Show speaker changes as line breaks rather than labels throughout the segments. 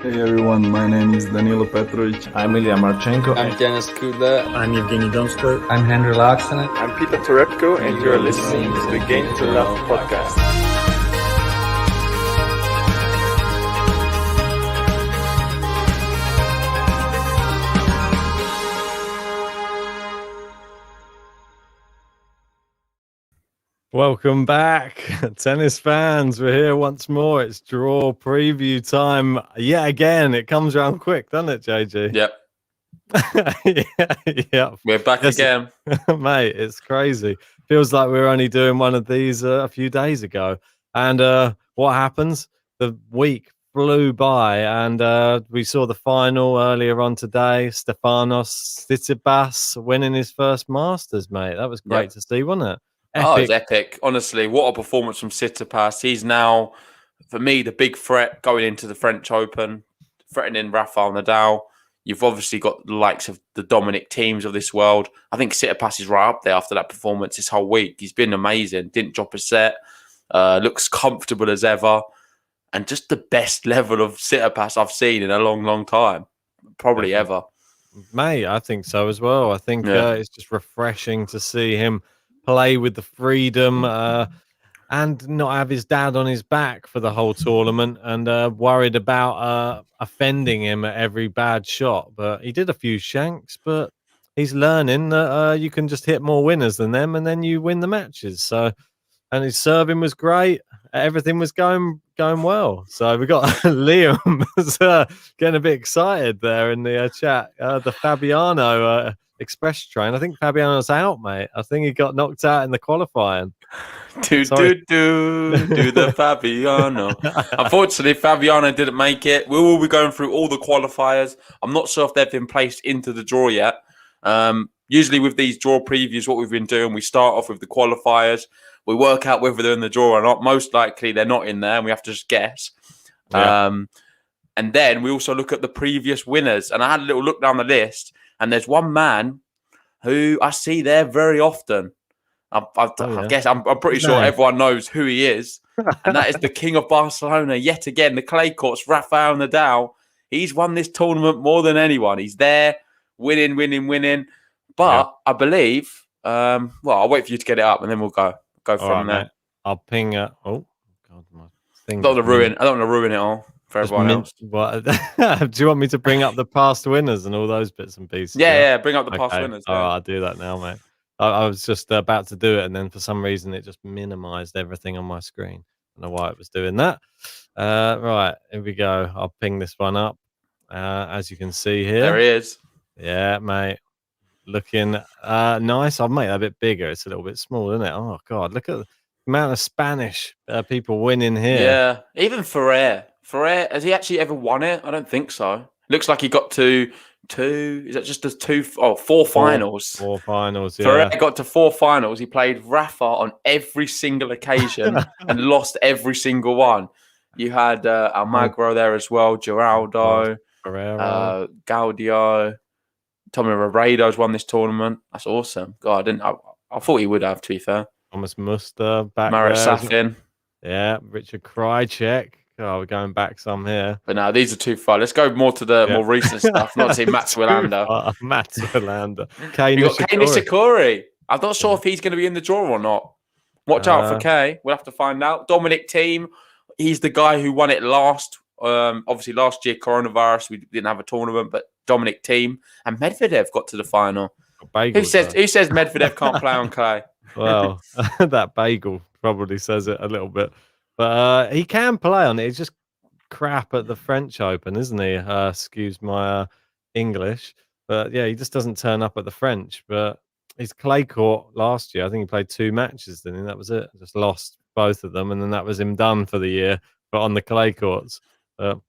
Hey everyone, my name is Danilo Petrovic.
I'm Ilya Marchenko.
I'm Denis Kudla.
I'm Evgeny Donskoy.
I'm Henry Laaksonen.
I'm Peter Torebko, and you're listening to the Game to Love podcast.
Welcome back, tennis fans. We're here once more. It's draw preview time. Yeah, again, it comes around quick, doesn't it, JG?
Yep.
Yeah.
We're back again.
Mate, it's crazy. Feels like we were only doing one of these a few days ago. And what happens? The week flew by, and we saw the final earlier on today. Stefanos Tsitsipas winning his first Masters, mate. That was great to see, wasn't it?
Epic. Oh, it's epic. Honestly, what a performance from Tsitsipas. He's now, for me, the big threat going into the French Open, threatening Rafael Nadal. You've obviously got the likes of the Dominic teams of this world. I think Tsitsipas is right up there after that performance this whole week. He's been amazing. Didn't drop a set. Looks comfortable as ever. And just the best level of Tsitsipas I've seen in a long, long time. Probably ever.
Mate, I think so as well. I think it's just refreshing to see him play with the freedom and not have his dad on his back for the whole tournament and worried about offending him at every bad shot. But he did a few shanks, but he's learning that you can just hit more winners than them and then you win the matches. So, and his serving was great. Everything was going well. So we got Liam getting a bit excited there in the chat. The Fabiano Express train. I think Fabiano's out, mate. I think he got knocked out in the qualifying.
Do the Fabiano. Unfortunately, Fabiano didn't make it. We will be going through all the qualifiers. I'm not sure if they've been placed into the draw yet. Usually with these draw previews, what we've been doing, we start off with the qualifiers. We work out whether they're in the draw or not. Most likely they're not in there, and we have to just guess. Yeah. And then we also look at the previous winners. And I had a little look down the list, and there's one man who I see there very often. I guess I'm pretty sure everyone knows who he is. And that is the king of Barcelona. Yet again, the clay courts, Rafael Nadal. He's won this tournament more than anyone. He's there winning. But I believe, I'll wait for you to get it up and then we'll go from there.
Mate. I'll ping it. Oh, God, my thing.
I don't want to ruin it all for everyone else.
What? Do you want me to bring up the past winners and all those bits and pieces?
Yeah, bring up the past winners.
All right, I'll do that now, mate. I was just about to do it, and then for some reason it just minimized everything on my screen. I don't know why it was doing that. Right, here we go. I'll ping this one up. As you can see here.
There he is.
Yeah, mate. Looking nice. I'll make that a bit bigger. It's a little bit small, isn't it? Oh, God. Look at the amount of Spanish people winning here.
Yeah, even Ferrer. Has he actually ever won it? I don't think so. Looks like he got to two. Is that just four finals? Four finals,
yeah.
Ferrer got to four finals. He played Rafa on every single occasion and lost every single one. You had Almagro there as well, Geraldo, Gaudio, Tommy Robredo's won this tournament. That's awesome. God, I thought he would have, to be fair.
Thomas Muster back
Marat
there.
Safin.
Yeah, Richard Krajicek. Oh, we're going back some here.
But no, these are too far. Let's go more to the more recent stuff. Not to say Mats Wilander.
Mats Wilander.
Kei Nishikori. I'm not sure if he's going to be in the draw or not. Watch out for Kei. We'll have to find out. Dominic Thiem. He's the guy who won it last. Obviously, last year, coronavirus, we didn't have a tournament, but Dominic Thiem and Medvedev got to the final. Who says Medvedev can't play on clay?
Well, that bagel probably says it a little bit. But he can play on it. He's just crap at the French Open, isn't he? Excuse my English. But yeah, he just doesn't turn up at the French. But his clay court last year, I think he played 2 matches, didn't he? That was it. Just lost both of them. And then that was him done for the year, but on the clay courts. Can't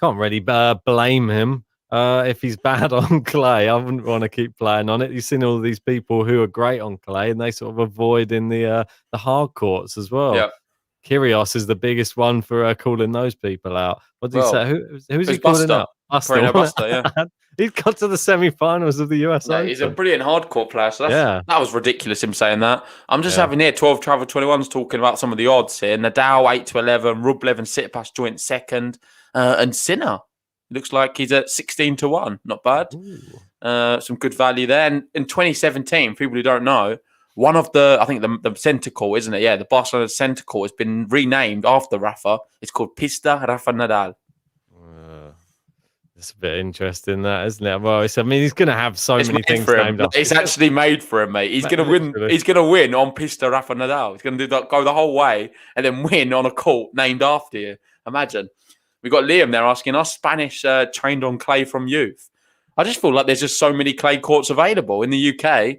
really blame him if he's bad on clay. I wouldn't want to keep playing on it. You've seen all these people who are great on clay and they sort of avoid in the hard courts as well.
Yeah.
Kyrgios is the biggest one for calling those people out. What did he say? Who's he calling out?
Buster, yeah.
He's got to the semi-finals of the US Open.
He's a brilliant hardcourt player. So that was ridiculous, him saying that. I'm just having here 12 Travel 21s talking about some of the odds here. Nadal 8-11, Rublev and Tsitsipas joint second, and Sinner It looks like he's at 16-1. Not bad.
Ooh.
Some good value there. And in 2017, people who don't know, one of the centre court, isn't it? Yeah, the Barcelona centre court has been renamed after Rafa. It's called Pista Rafa Nadal.
It's a bit interesting, that, isn't it? Well, he's going to have so many things named after.
It's actually made for him, mate. He's going to win. He's going to win on Pista Rafa Nadal. He's going to go the whole way and then win on a court named after you. Imagine. We've got Liam there asking, are Spanish trained on clay from youth? I just feel like there's just so many clay courts available. In the UK,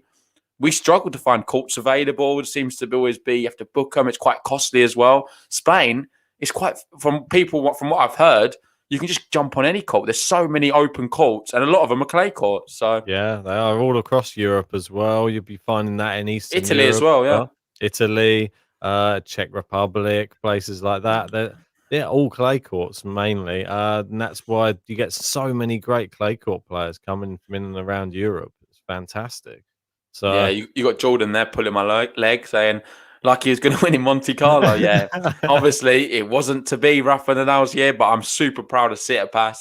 we struggle to find courts available. It seems to always be, you have to book them. It's quite costly as well. Spain is from what I've heard, you can just jump on any court. There's so many open courts, and a lot of them are clay courts. So
yeah, they are all across Europe as well. You'll be finding that in Eastern
Italy
Europe
as well, yeah.
Italy, Czech Republic, places like that. They're all clay courts mainly, and that's why you get so many great clay court players coming from in and around Europe. It's fantastic. So
yeah, you got Jordan there pulling my leg, saying like he was going to win in Monte Carlo. Yeah, obviously it wasn't to be Rafa Nadal's year, but I'm super proud of Tsitsipas,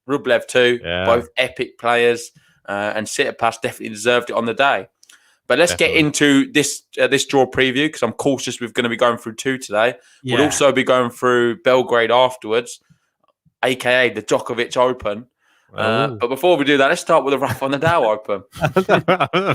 Rublev too. Yeah. Both epic players, and Tsitsipas definitely deserved it on the day. But let's get into this draw preview, because I'm cautious we're going to be going through 2 today. Yeah. We'll also be going through Belgrade afterwards, aka the Djokovic Open. But before we do that, let's start with the Rafa Nadal Open.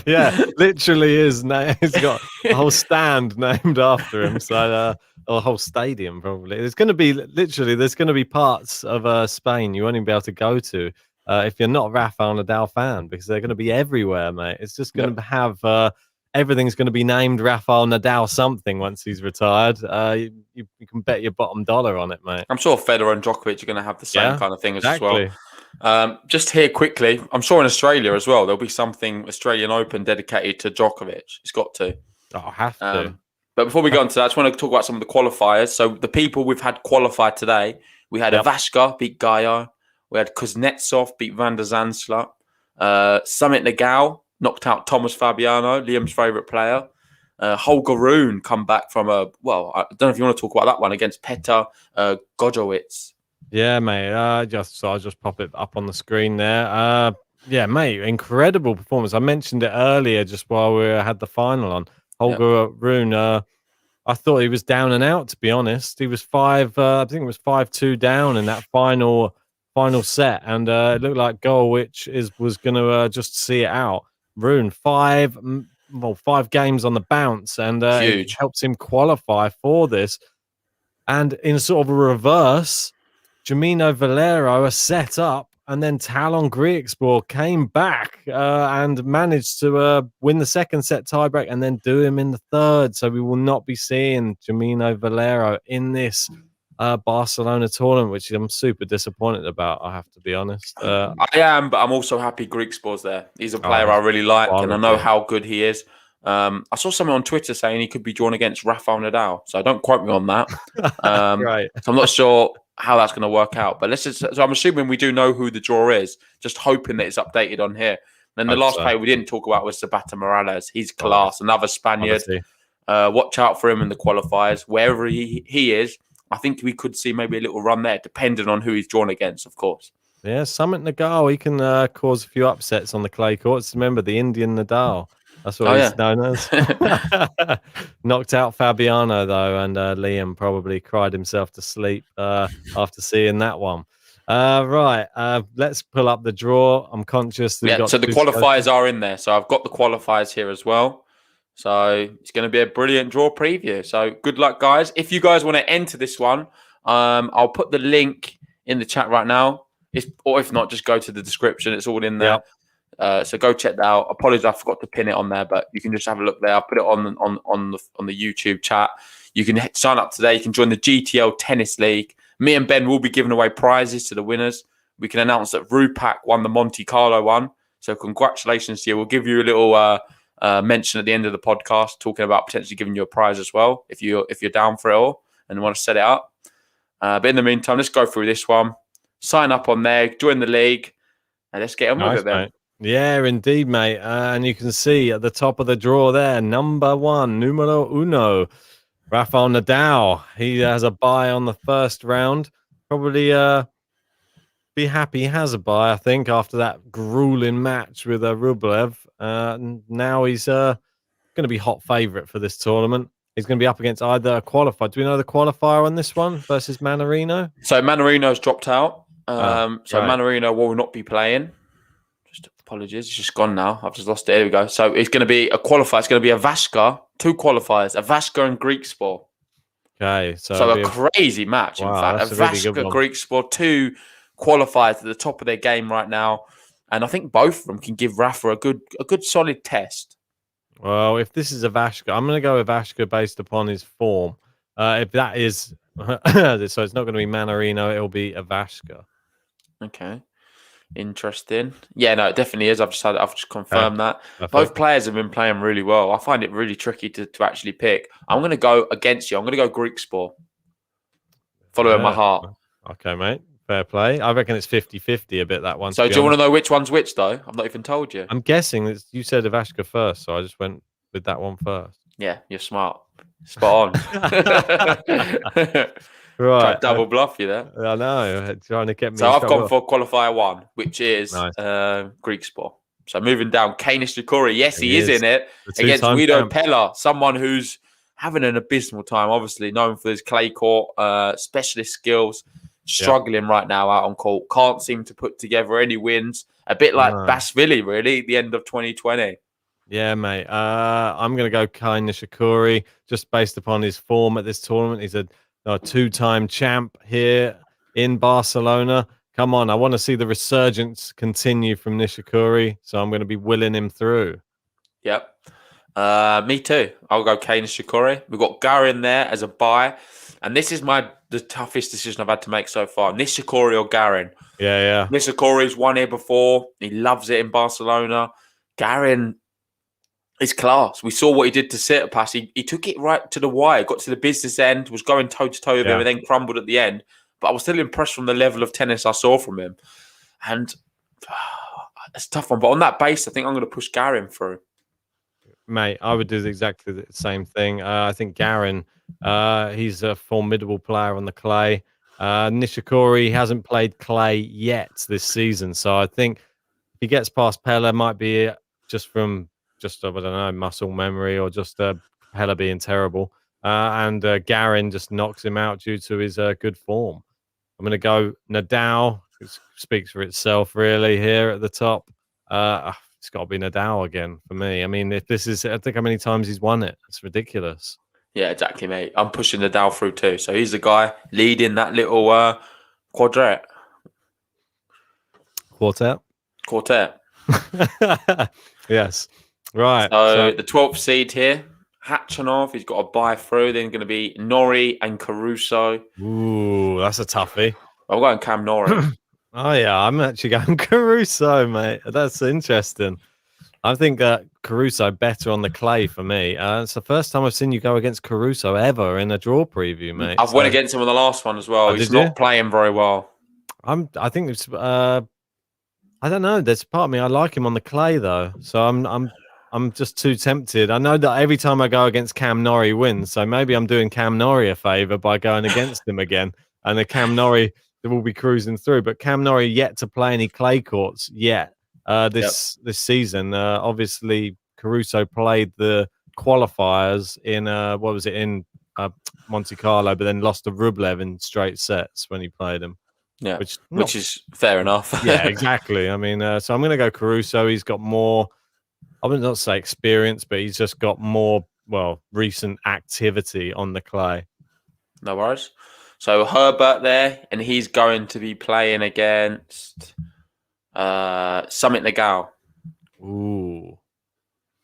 Yeah, literally is. He's got a whole stand named after him. So a whole stadium probably. There's going to be parts of Spain you won't even be able to go to if you're not a Rafa Nadal fan, because they're going to be everywhere, mate. It's just going to have everything's going to be named Rafael Nadal something once he's retired. You can bet your bottom dollar on it, mate.
I'm sure Federer and Djokovic are going to have the same kind of thing as well. Just here quickly, I'm sure in Australia as well, there'll be something Australian Open dedicated to Djokovic. It's got to.
Oh, have to.
But before we go on to that, I just want to talk about some of the qualifiers. So the people we've had qualified today, we had Ivashka beat Gaia. We had Kuznetsov beat Van der Zandsla. Summit Nagao knocked out Thomas Fabiano, Liam's favourite player. Holger Rune come back from I don't know if you want to talk about that one, against Petr Gojowicz.
Yeah, mate. I'll just pop it up on the screen there. Yeah, mate, incredible performance. I mentioned it earlier just while we had the final on. Holger Rune, I thought he was down and out, to be honest. He was I think it was 5-2 down in that final set, and it looked like Gojowicz was going to just see it out. Rune, 5 games on the bounce, and it helps him qualify for this. And in sort of a reverse, Gemino Valero are set up, and then Talon Griekspoor came back and managed to win the second set tiebreak and then do him in the third. So we will not be seeing Gemino Valero in this Barcelona tournament, which I'm super disappointed about, I have to be honest.
I am, but I'm also happy Griekspoor's there. He's a player I really like, and I know how good he is. I saw someone on Twitter saying he could be drawn against Rafael Nadal, so don't quote me on that.
Right.
So I'm not sure how that's going to work out, but so I'm assuming we do know who the draw is, just hoping that it's updated on here. And the last player we didn't talk about was Zapata Morales. He's class, another Spaniard. Watch out for him in the qualifiers. Wherever he is, I think we could see maybe a little run there, depending on who he's drawn against, of course.
Yeah, Summit Nadal, he can cause a few upsets on the clay courts. Remember, the Indian Nadal. That's what he's known as. Knocked out Fabiano, though, and Liam probably cried himself to sleep after seeing that one. Right, let's pull up the draw. I'm conscious that
so the qualifiers are in there. So I've got the qualifiers here as well. So it's going to be a brilliant draw preview. So good luck, guys. If you guys want to enter this one, I'll put the link in the chat right now. Or if not, just go to the description. It's all in there. Yep. So go check that out. Apologies, I forgot to pin it on there, but you can just have a look there. I'll put it on the YouTube chat. You can sign up today. You can join the GTL Tennis League. Me and Ben will be giving away prizes to the winners. We can announce that Rupak won the Monte Carlo one. So congratulations to you. We'll give you a little mention at the end of the podcast, talking about potentially giving you a prize as well, if you're down for it all and want to set it up. But in the meantime, let's go through this one. Sign up on there, join the league, and let's get on with it then.
Mate. Yeah, indeed, mate. And you can see at the top of the draw there, numero uno, Rafael Nadal. He has a bye on the first round. Probably be happy he has a bye, I think, after that grueling match with Rublev. And now he's going to be hot favourite for this tournament. He's going to be up against either a qualifier. Do we know the qualifier on this one versus Manarino?
So Manarino's dropped out. So
right.
Manarino will not be playing. Just apologies, it's just gone now. I've just lost it. Here we go. So it's going to be a qualifier. It's going to be a Vashka, 2 qualifiers, a Vashka and Greek Sport.
Okay,
so a crazy match.
Wow,
in fact,
that's
a
a really
Vashka
good one.
Greek Sport, 2 qualifiers at the top of their game right now, and I think both of them can give Rafa a good solid test.
Well, if this is a Vashka, I'm going to go with Vashka based upon his form. If that is, so it's not going to be Manarino, it'll be a Vashka.
Okay, interesting. Yeah, no, it definitely is. I've just confirmed that.
Perfect.
Both players have been playing really well. I find it really tricky to actually pick. I'm going to go against you. I'm going to go Greek Sport, following my heart.
Okay, mate. Fair play. I reckon it's 50-50 a bit, that one.
So do you want to know which one's which, though? I've not even told you.
I'm guessing that you said Vashka first, so I just went with that one first.
Yeah, you're smart. Spot on.
Right.
Double bluff you there.
I know. Trying to get me.
So I've gone for qualifier 1, which is
Nice.
Greek Sport. So moving down, Kane Nishikori. Yes, he is in it against
two-time
Guido
champ.
Pella, someone who's having an abysmal time, obviously known for his clay court specialist skills. Struggling right now out on court. Can't seem to put together any wins. A bit like Basvili, really, at the end of 2020.
Yeah, mate. I'm going to go Kane Nishikori just based upon his form at this tournament. He's a 2-time champ here in Barcelona. Come on, I want to see the resurgence continue from Nishikori, so I'm going to be willing him through.
Yep. Me too. I'll go Kane Nishikori. We've got Garin there as a buy. And this is the toughest decision I've had to make so far. Nishikori or Garin.
Yeah.
Nishikori's won here before. He loves it in Barcelona. Garin is class. We saw what he did to Tsitsipas. He took it right to the wire, got to the business end, was going toe-to-toe with him, and then crumbled at the end. But I was still impressed from the level of tennis I saw from him. And it's a tough one. But on that base, I think I'm going to push Garin through.
Mate, I would do exactly the same thing. I think Garin, he's a formidable player on the clay. Nishikori hasn't played clay yet this season. So I think if he gets past Pella, might be just from I don't know, muscle memory or just Pella being terrible. And Garin just knocks him out due to his good form. I'm going to go Nadal. It speaks for itself, really, here at the top. It's got to be Nadal again for me. I mean, if this is, I think how many times he's won it. It's ridiculous.
Yeah, exactly, mate. I'm pushing Nadal through too. So he's the guy leading that little quartet.
Yes. Right.
So the 12th seed here, Khachanov, he's got a buy through. Then going to be Norrie and Caruso.
Ooh, that's a toughie.
I'm going Cam Norrie.
Oh, yeah. I'm actually going Caruso, mate. That's interesting. I think Caruso better on the clay for me. It's the first time I've seen you go against Caruso ever in a draw preview, mate.
I've went against him on the last one as well. He's not playing very well.
I think it's. I don't know. There's part of me I like him on the clay though, so I'm just too tempted. I know that every time I go against Cam Norrie wins, so maybe I'm doing Cam Norrie a favour by going against him again, and the Cam Norrie will be cruising through. But Cam Norrie yet to play any clay courts yet this season. Obviously, Caruso played the qualifiers in in Monte Carlo, but then lost to Rublev in straight sets when he played him.
Yeah, which is fair enough.
Yeah, exactly. I mean, so I'm going to go Caruso. He's got more, I would not say experience, but he's just got more, recent activity on the clay.
No worries. So Herbert there, and he's going to be playing against Summit Nagao.
Ooh.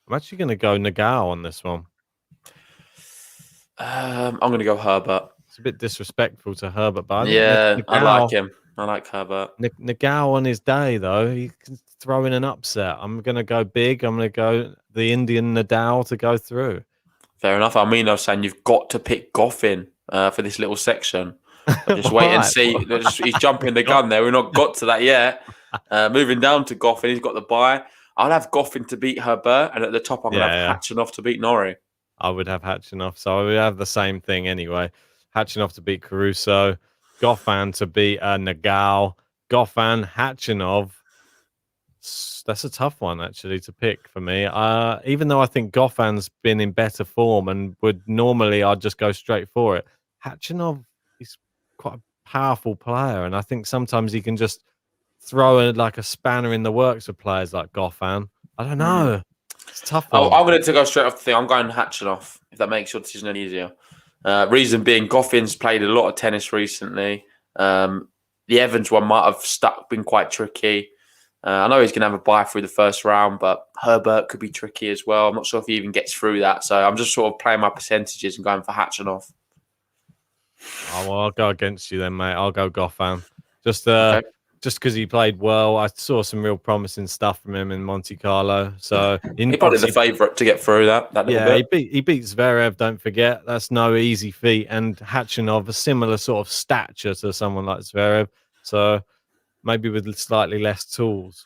I'm actually going to go Nagao on this one.
I'm going to go Herbert.
It's a bit disrespectful to Herbert, but
I like him. I like Herbert.
Nagao on his day, though, he can throw in an upset. I'm going to go big. I'm going to go the Indian Nadal to go through.
Fair enough. I mean, I was saying you've got to pick Goffin for this little section. Just wait and see. He's jumping the gun there. We've not got to that yet. Moving down to Goffin, he's got the bye. I'll have Goffin to beat Herbert, and at the top, I'm going to have Khachanov to beat Norrie.
I would have Khachanov, so I would have the same thing anyway. Khachanov to beat Caruso, Goffin to beat Nagao. Goffin, Khachanov. That's a tough one actually to pick for me. Even though I think Goffin's been in better form and would normally I'd just go straight for it. Khachanov is quite a powerful player, and I think sometimes he can just throw like a spanner in the works of players like Goffin. I don't know. It's a tough one.
I'm going to go straight off the thing. I'm going Khachanov, if that makes your decision any easier. Reason being, Goffin's played a lot of tennis recently. The Evans one might have been quite tricky. I know he's going to have a bye through the first round, but Herbert could be tricky as well. I'm not sure if he even gets through that. So I'm just sort of playing my percentages and going for Khachanov.
Oh, well, I'll go against you then, mate. I'll go Goffin. Just because he played well. I saw some real promising stuff from him in Monte Carlo. So
he probably the favourite to get through that little bit.
He beats Zverev, don't forget. That's no easy feat. And Khachanov, a similar sort of stature to someone like Zverev. So maybe with slightly less tools.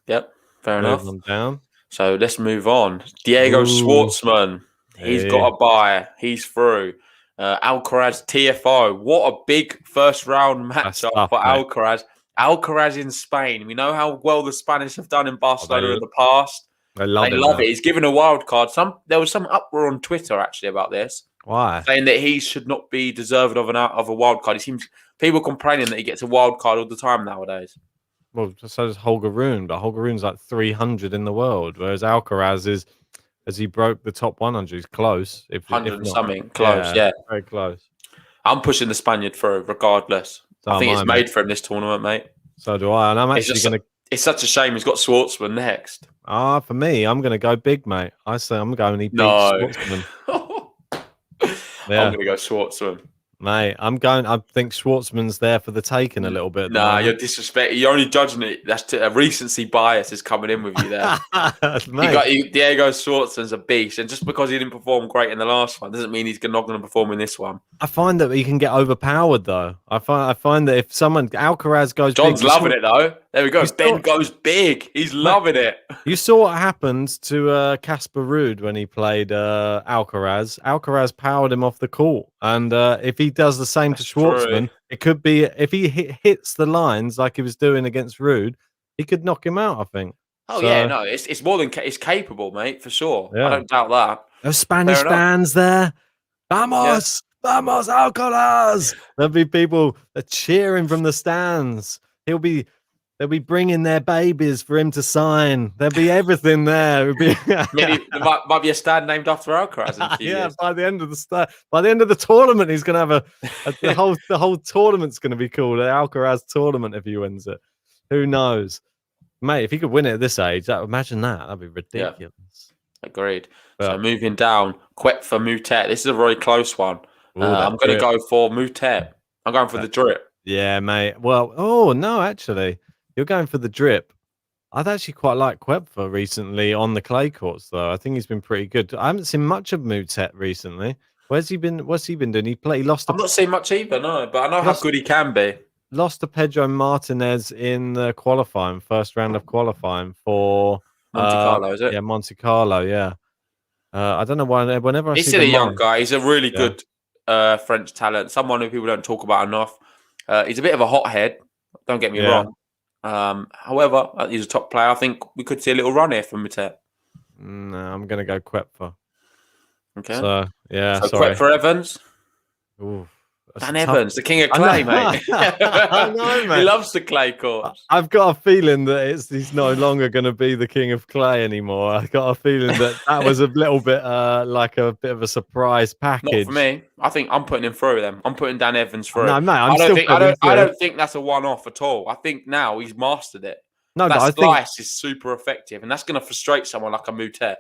Yep, fair enough.
On down.
So let's move on. Diego Schwartzman. He's got a bye. He's through. Alcaraz TFO. What a big first round matchup for Alcaraz. Alcaraz in Spain. We know how well the Spanish have done in Barcelona in the past.
They love
it. He's given a wild card. There was some uproar on Twitter actually about this.
Why?
Saying that he should not be deserved of a wild card. It seems people complaining that he gets a wild card all the time nowadays.
Well, so does Holger Rune, but Holger Rune's like 300 in the world, whereas Alcaraz is, as he broke the top 100, he's close.
100 and something, close, yeah.
Very close.
I'm pushing the Spaniard through, regardless. I think it's made for him this tournament, mate.
So do I, and I'm actually going to...
It's such a shame he's got Schwartzman next.
For me, I'm going to go big, mate. I say I'm going to beat Schwartzman.
I'm going to go Schwartzman.
Mate, I think Schwartzman's there for the taking a little bit.
Nah, you're disrespecting. You're only judging it. That's a recency bias is coming in with you there. Diego Schwartzman's a beast, and just because he didn't perform great in the last one doesn't mean he's not going to perform in this one.
I find that he can get overpowered though. I find that if Alcaraz goes,
John's loving it though. There we go. Ben goes big. He's loving it.
You saw what happened to Casper Ruud when he played Alcaraz. Alcaraz powered him off the court, and if he does the same to Schwartzman, it could be if he hits the lines like he was doing against Ruud, he could knock him out. I think.
Oh yeah, no, it's more than it's capable, mate, for sure.
Yeah.
I don't doubt that.
Those Spanish fans there, vamos, vamos, Alcaraz! There'll be people cheering from the stands. They'll be bringing their babies for him to sign. There'll be everything there. Maybe
there might be a stand named after Alcaraz in a few years.
By the end of the tournament, he's going to have the whole tournament's going to be called an Alcaraz tournament if he wins it. Who knows, mate? If he could win it at this age, imagine that. That'd be ridiculous.
Yeah. Agreed. So moving down, Quet for Mutet. This is a very close one. I'm going to go for Mutet. I'm going for the drip.
Yeah, mate. Well, no, actually. You're going for the drip. I'd actually quite like Quepfer recently on the clay courts, though. I think he's been pretty good. I haven't seen much of Mutet recently. What's he been doing? He lost.
I've not seen much either, no. But I know how good he can be.
Lost to Pedro Martinez in the first round of qualifying for
Monte Carlo, is it?
Yeah, Monte Carlo. Yeah. I don't know why. Whenever I see
he's still a young guy. He's a really good French talent. Someone who people don't talk about enough. He's a bit of a hothead. Don't get me wrong. However, he's a top player. I think we could see a little run here from Mutet.
No, I'm going to go Quepfer.
Okay.
So
Quepfer Evans.
Ooh,
Dan Evans, the king of clay, mate.
I know, mate.
He loves the clay courts.
I've got a feeling that he's no longer going to be the king of clay anymore. I've got a feeling that was a little bit like a bit of a surprise package.
Not for me. I think I'm putting him through them. I'm putting Dan Evans through.
No, mate,
I don't think that's a one-off at all. I think now he's mastered it.
No,
that slice is super effective, and that's going to frustrate someone like a Mutet.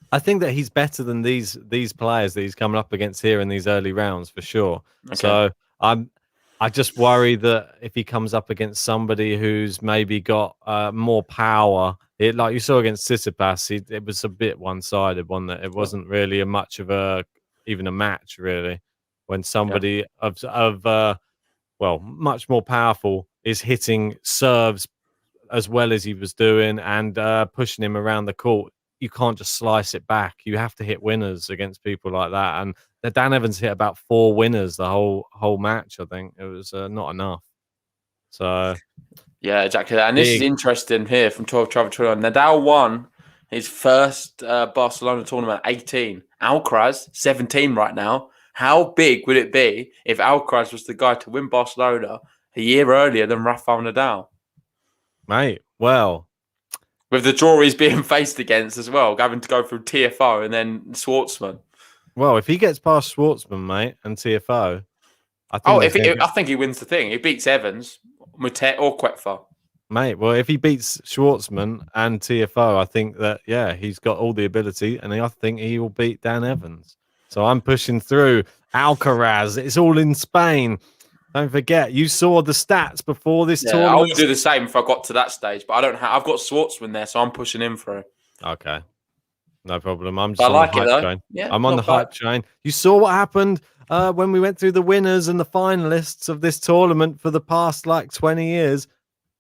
I think that he's better than these players that he's coming up against here in these early rounds for sure. Okay. So I just worry that if he comes up against somebody who's maybe got more power, like you saw against Tsitsipas, it was a bit one-sided, wasn't it? It wasn't really much of even a match really. When somebody much more powerful is hitting serves as well as he was doing and pushing him around the court. You can't just slice it back. You have to hit winners against people like that. And Dan Evans hit about 4 winners the whole match. I think it was not enough. So
yeah, exactly that. And this is interesting here from 12 Travel Trillion. Nadal won his first Barcelona tournament at 18. Alcaraz, 17 right now. How big would it be if Alcaraz was the guy to win Barcelona a year earlier than Rafael Nadal?
Mate, well,
with the draw he's being faced against as well, having to go through TFO and then Schwartzman.
Well, if he gets past Schwartzman, mate, and TFO, I think
I think he wins the thing. He beats Evans, Mutet, or Quetfa.
Mate, well, if he beats Schwartzman and TFO, I think that, yeah, he's got all the ability, and I think he will beat Dan Evans. So I'm pushing through. Alcaraz, it's all in Spain. Don't forget, you saw the stats before this tournament.
I would do the same if I got to that stage, but I don't have. I've got Schwartzman there, so I'm pushing him through.
Okay, no problem. I'm just
on the hype train.
Yeah, I'm on the hype train. You saw what happened when we went through the winners and the finalists of this tournament for the past 20 years.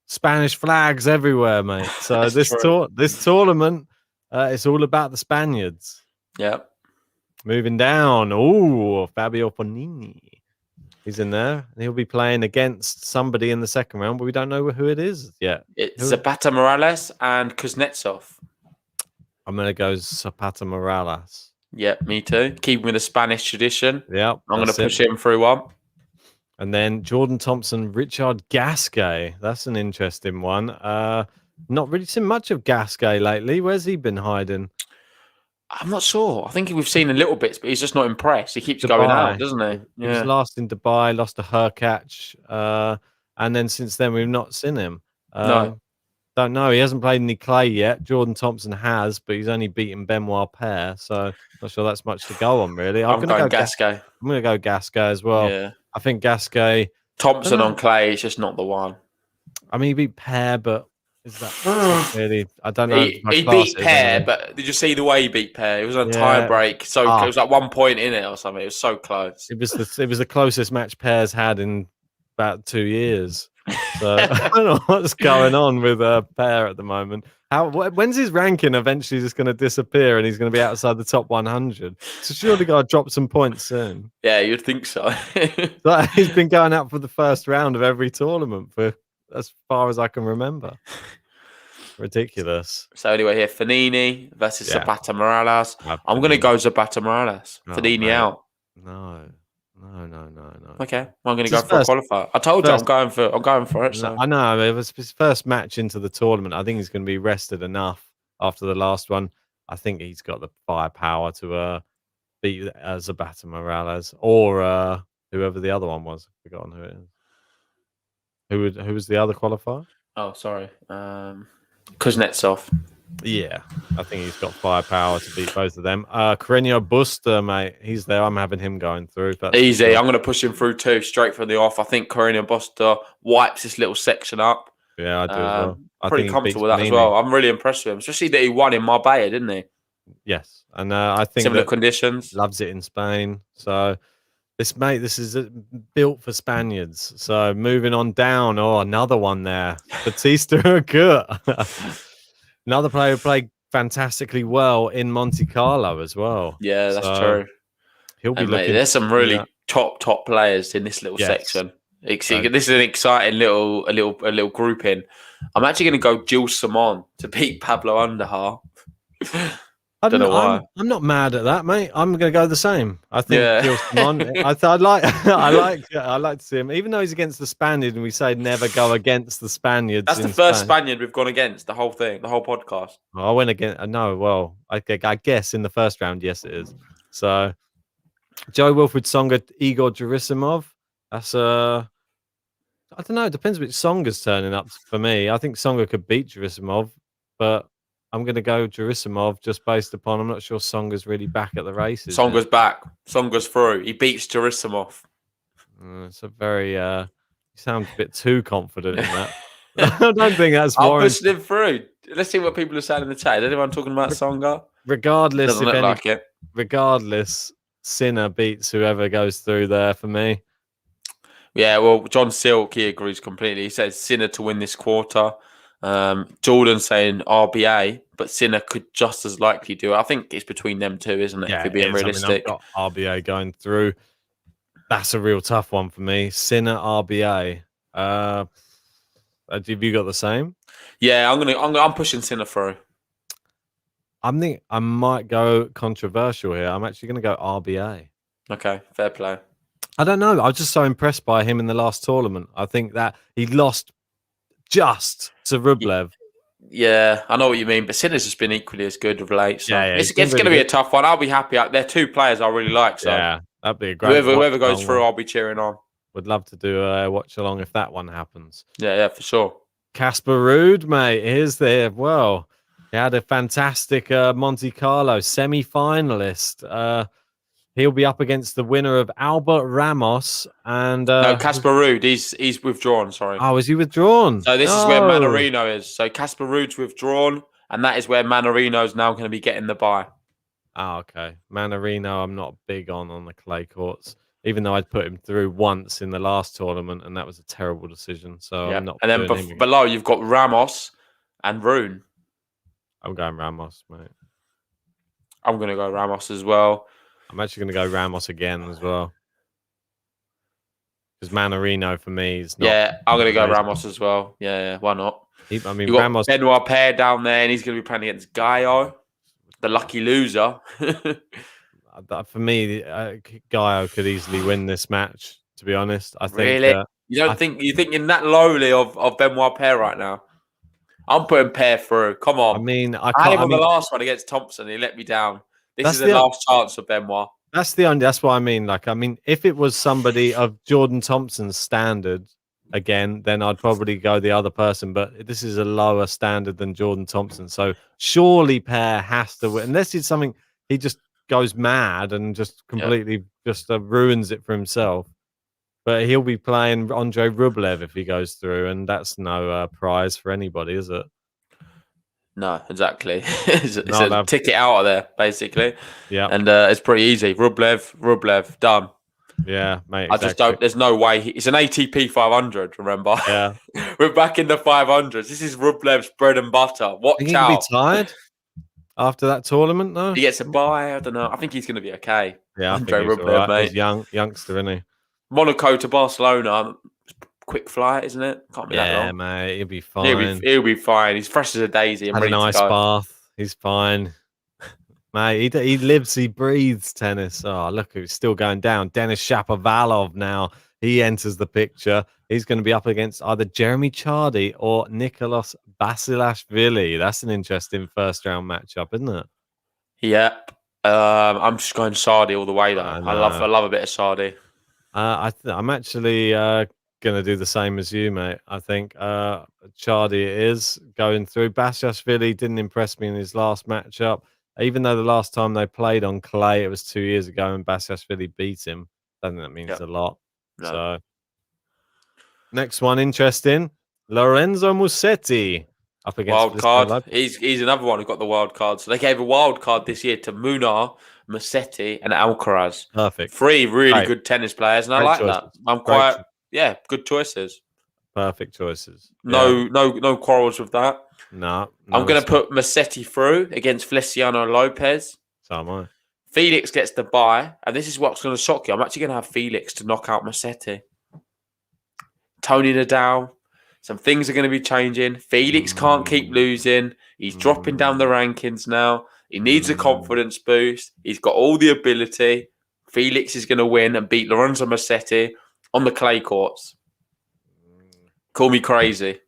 Spanish flags everywhere, mate. So this tournament, it's all about the Spaniards.
Yeah.
Moving down. Oh, Fabio Fognini. He's in there, and he'll be playing against somebody in the second round, but we don't know who it is yet.
It's Zapata Morales and Kuznetsov.
I'm going to go Zapata Morales.
Yeah, me too. Keeping with the Spanish tradition.
Yeah.
I'm going to push him through one.
And then Jordan Thompson, Richard Gasquet. That's an interesting one. Not really seen much of Gasquet lately. Where's he been hiding?
I'm not sure. I think we've seen a little bits, but he's just not impressed. He keeps going out, doesn't he?
He was last in Dubai, lost to Hurkacz. And then since then, we've not seen him.
No.
Don't know. He hasn't played any clay yet. Jordan Thompson has, but he's only beaten Benoit Paire. So not sure that's much to go on, really.
I'm going to go Gasquet.
I'm going to go Gasquet as well.
Yeah.
I think Gasquet.
Thompson on clay is just not the one.
I mean, he beat Paire, but is that really? I don't know.
He beat Paire, but did you see the way he beat Paire? It was on tie break, so it was like 1 point in it or something. It was so close.
It was the closest match Paire's had in about 2 years. So I don't know what's going on with Paire at the moment. When's his ranking eventually just going to disappear and he's going to be outside the top 100? So surely got to drop some points soon.
Yeah, you'd think so.
He's been going out for the first round of every tournament for as far as I can remember. Ridiculous.
So anyway, here Fognini versus Zapata Morales. I'm going to go Zapata Morales. Fognini out.
No.
Okay, well, I'm going to go for a qualifier. I told you I'm going for it. So.
I know it was his first match into the tournament. I think he's going to be rested enough after the last one. I think he's got the firepower to beat Zapata Morales or whoever the other one was. I've forgotten who it is. Who was the other qualifier?
Oh, sorry, Kuznetsov.
Yeah, I think he's got firepower to beat both of them. Carreño Busta, mate, he's there. I'm having him going through.
Easy. I'm going to push him through too, straight from the off. I think Carreño Busta wipes this little section up.
Yeah, I do as well.
Pretty comfortable with that as well. I'm really impressed with him, especially that he won in Marbella, didn't he?
Yes, and I think
similar conditions.
Loves it in Spain. So this is built for Spaniards. So moving on down. Oh, another one there. Batista Agut. Another player who played fantastically well in Monte Carlo as well.
Yeah, that's true.
He'll be looking.
There's some really top players in this little section. This is an exciting little grouping. I'm actually going to go Gilles Simon to beat Pablo Underhar. Don't know why.
I'm not mad at that, mate. I'm going to go the same. I think Gilles Simon. I like to see him, even though he's against the Spaniard, and we say never go against the Spaniards.
That's the first Spaniard we've gone against the whole thing, the whole podcast.
I went against. No, well, I guess in the first round, yes, it is. So, Joe Wilfried Tsonga, Igor Gerasimov. That's I don't know. It depends which Tsonga's turning up for me. I think Tsonga could beat Gerasimov, but I'm going to go Gerasimov just based upon I'm not sure Tsonga's really back at the races.
Tsonga's back. Tsonga's through. He beats Gerasimov.
It's a very you sound a bit too confident in that. I don't think that's warranted.
I'm pushing him through. Let's see what people are saying in the chat. Is anyone talking about Tsonga?
Regardless,
Regardless,
Sinner beats whoever goes through there for me.
Yeah, well, John Silk, he agrees completely. He says Sinner to win this quarter. Jordan saying RBA, but Sinner could just as likely do it. I think it's between them two, isn't it?
Yeah,
if you're being realistic.
I've got RBA going through. That's a real tough one for me. Sinner, RBA. Have you got the same?
Yeah, I'm pushing Sinner through.
I might go controversial here. I'm actually going to go RBA.
Okay, fair play.
I don't know. I was just so impressed by him in the last tournament. I think that he lost just to Rublev.
Yeah, I know what you mean, but Sinner's just been equally as good of late. So it's
been
going to
really
be a
good.
tough one. I'll be happy. They're two players I really like. So
Yeah, that'd be a great.
whoever goes through, I'll be cheering on.
Would love to do a watch along if that one happens.
Yeah, for sure.
Casper Ruud, mate, here's there. Well, he had a fantastic Monte Carlo semi-finalist. He'll be up against the winner of Albert Ramos and
no, Casper Ruud. He's withdrawn. Sorry.
Oh, is he withdrawn?
So this is where Manarino is. So Casper Ruud's withdrawn, and that is where Manarino's now going to be getting the bye.
Oh, okay. Manarino, I'm not big on the clay courts, even though I'd put him through once in the last tournament, and that was a terrible decision. So I'm not.
And then below you've got Ramos and Rune.
I'm going Ramos, mate.
I'm going to go Ramos as well.
I'm actually going to go Ramos again as well. Because Manarino for me is not.
Yeah, I'm going to go Ramos as well. Yeah, why not?
I mean,
you've got
Ramos.
Benoit Paire down there, and he's going to be playing against Gaio, the lucky loser.
For me, Gaio could easily win this match. To be honest, I think.
Really? You're thinking that lowly of Benoit Paire right now? I'm putting Paire through. Come on.
I mean, I
had him on the last one against Thompson. He let me down. This is the last chance for Benoit.
That's what I mean. Like, I mean, if it was somebody of Jordan Thompson's standard again, then I'd probably go the other person. But this is a lower standard than Jordan Thompson. So surely Paire has to win. Unless it's something he just goes mad and just completely ruins it for himself. But he'll be playing Andrei Rublev if he goes through. And that's no prize for anybody, is it?
No, exactly. it's a ticket out of there, basically.
Yeah.
And it's pretty easy. Rublev, done.
Yeah, mate.
I just don't. There's no way. It's an ATP 500. Remember?
Yeah.
We're back in the 500s. This is Rublev's bread and butter. Watch
think
out.
He'll be tired after that tournament, though.
He gets a bye. I don't know. I think he's going to be okay.
Yeah,
Andrei Rublev, mate.
He's youngster, isn't he?
Monaco to Barcelona. Quick flight, isn't it? Can't be that long.
Yeah, mate. He'll be fine.
He'll be fine. He's fresh as a daisy.
Had a nice bath. He's fine. Mate, he lives, he breathes tennis. Oh, look, he's still going down. Denis Shapovalov now. He enters the picture. He's going to be up against either Jeremy Chardy or Nicolas Basilashvili. That's an interesting first-round matchup, isn't it?
Yep. I'm just going Sardi all the way, though. I love a bit of Sardi.
I'm actually going to do the same as you, mate. I think Chardy is going through. Basilashvili didn't impress me in his last matchup. Even though the last time they played on clay, it was 2 years ago, and Basilashvili beat him. I think that means a lot. No. So, next one, interesting. Lorenzo Musetti up against
wild card. He's another one who got the wild card. So they gave a wild card this year to Munar, Musetti, and Alcaraz.
Perfect.
3 really good tennis players, and I like that. I'm quite good choices.
Perfect choices.
No quarrels with that.
No,
I'm going to put Musetti through against Feliciano Lopez.
So am I.
Felix gets the bye, and this is what's going to shock you. I'm actually going to have Felix to knock out Musetti. Tony Nadal. Some things are going to be changing. Felix can't keep losing. He's dropping down the rankings now. He needs a confidence boost. He's got all the ability. Felix is going to win and beat Lorenzo Musetti on the clay courts. Call me crazy.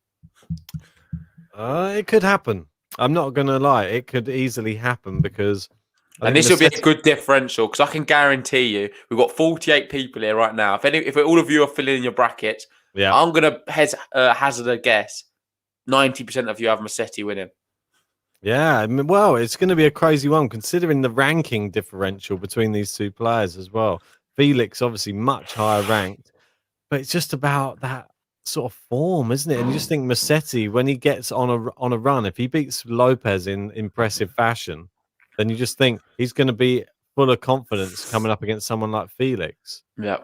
It could happen. I'm not going to lie. It could easily happen because...
And this will be a good differential because I can guarantee you we've got 48 people here right now. If all of you are filling in your brackets, I'm going to hazard a guess. 90% of you have Musetti winning.
Yeah, well, it's going to be a crazy one considering the ranking differential between these two players as well. Felix obviously much higher ranked, but it's just about that sort of form, isn't it? And you just think Musetti, when he gets on a run, if he beats Lopez in impressive fashion, then you just think he's going to be full of confidence coming up against someone like Felix.
Yeah.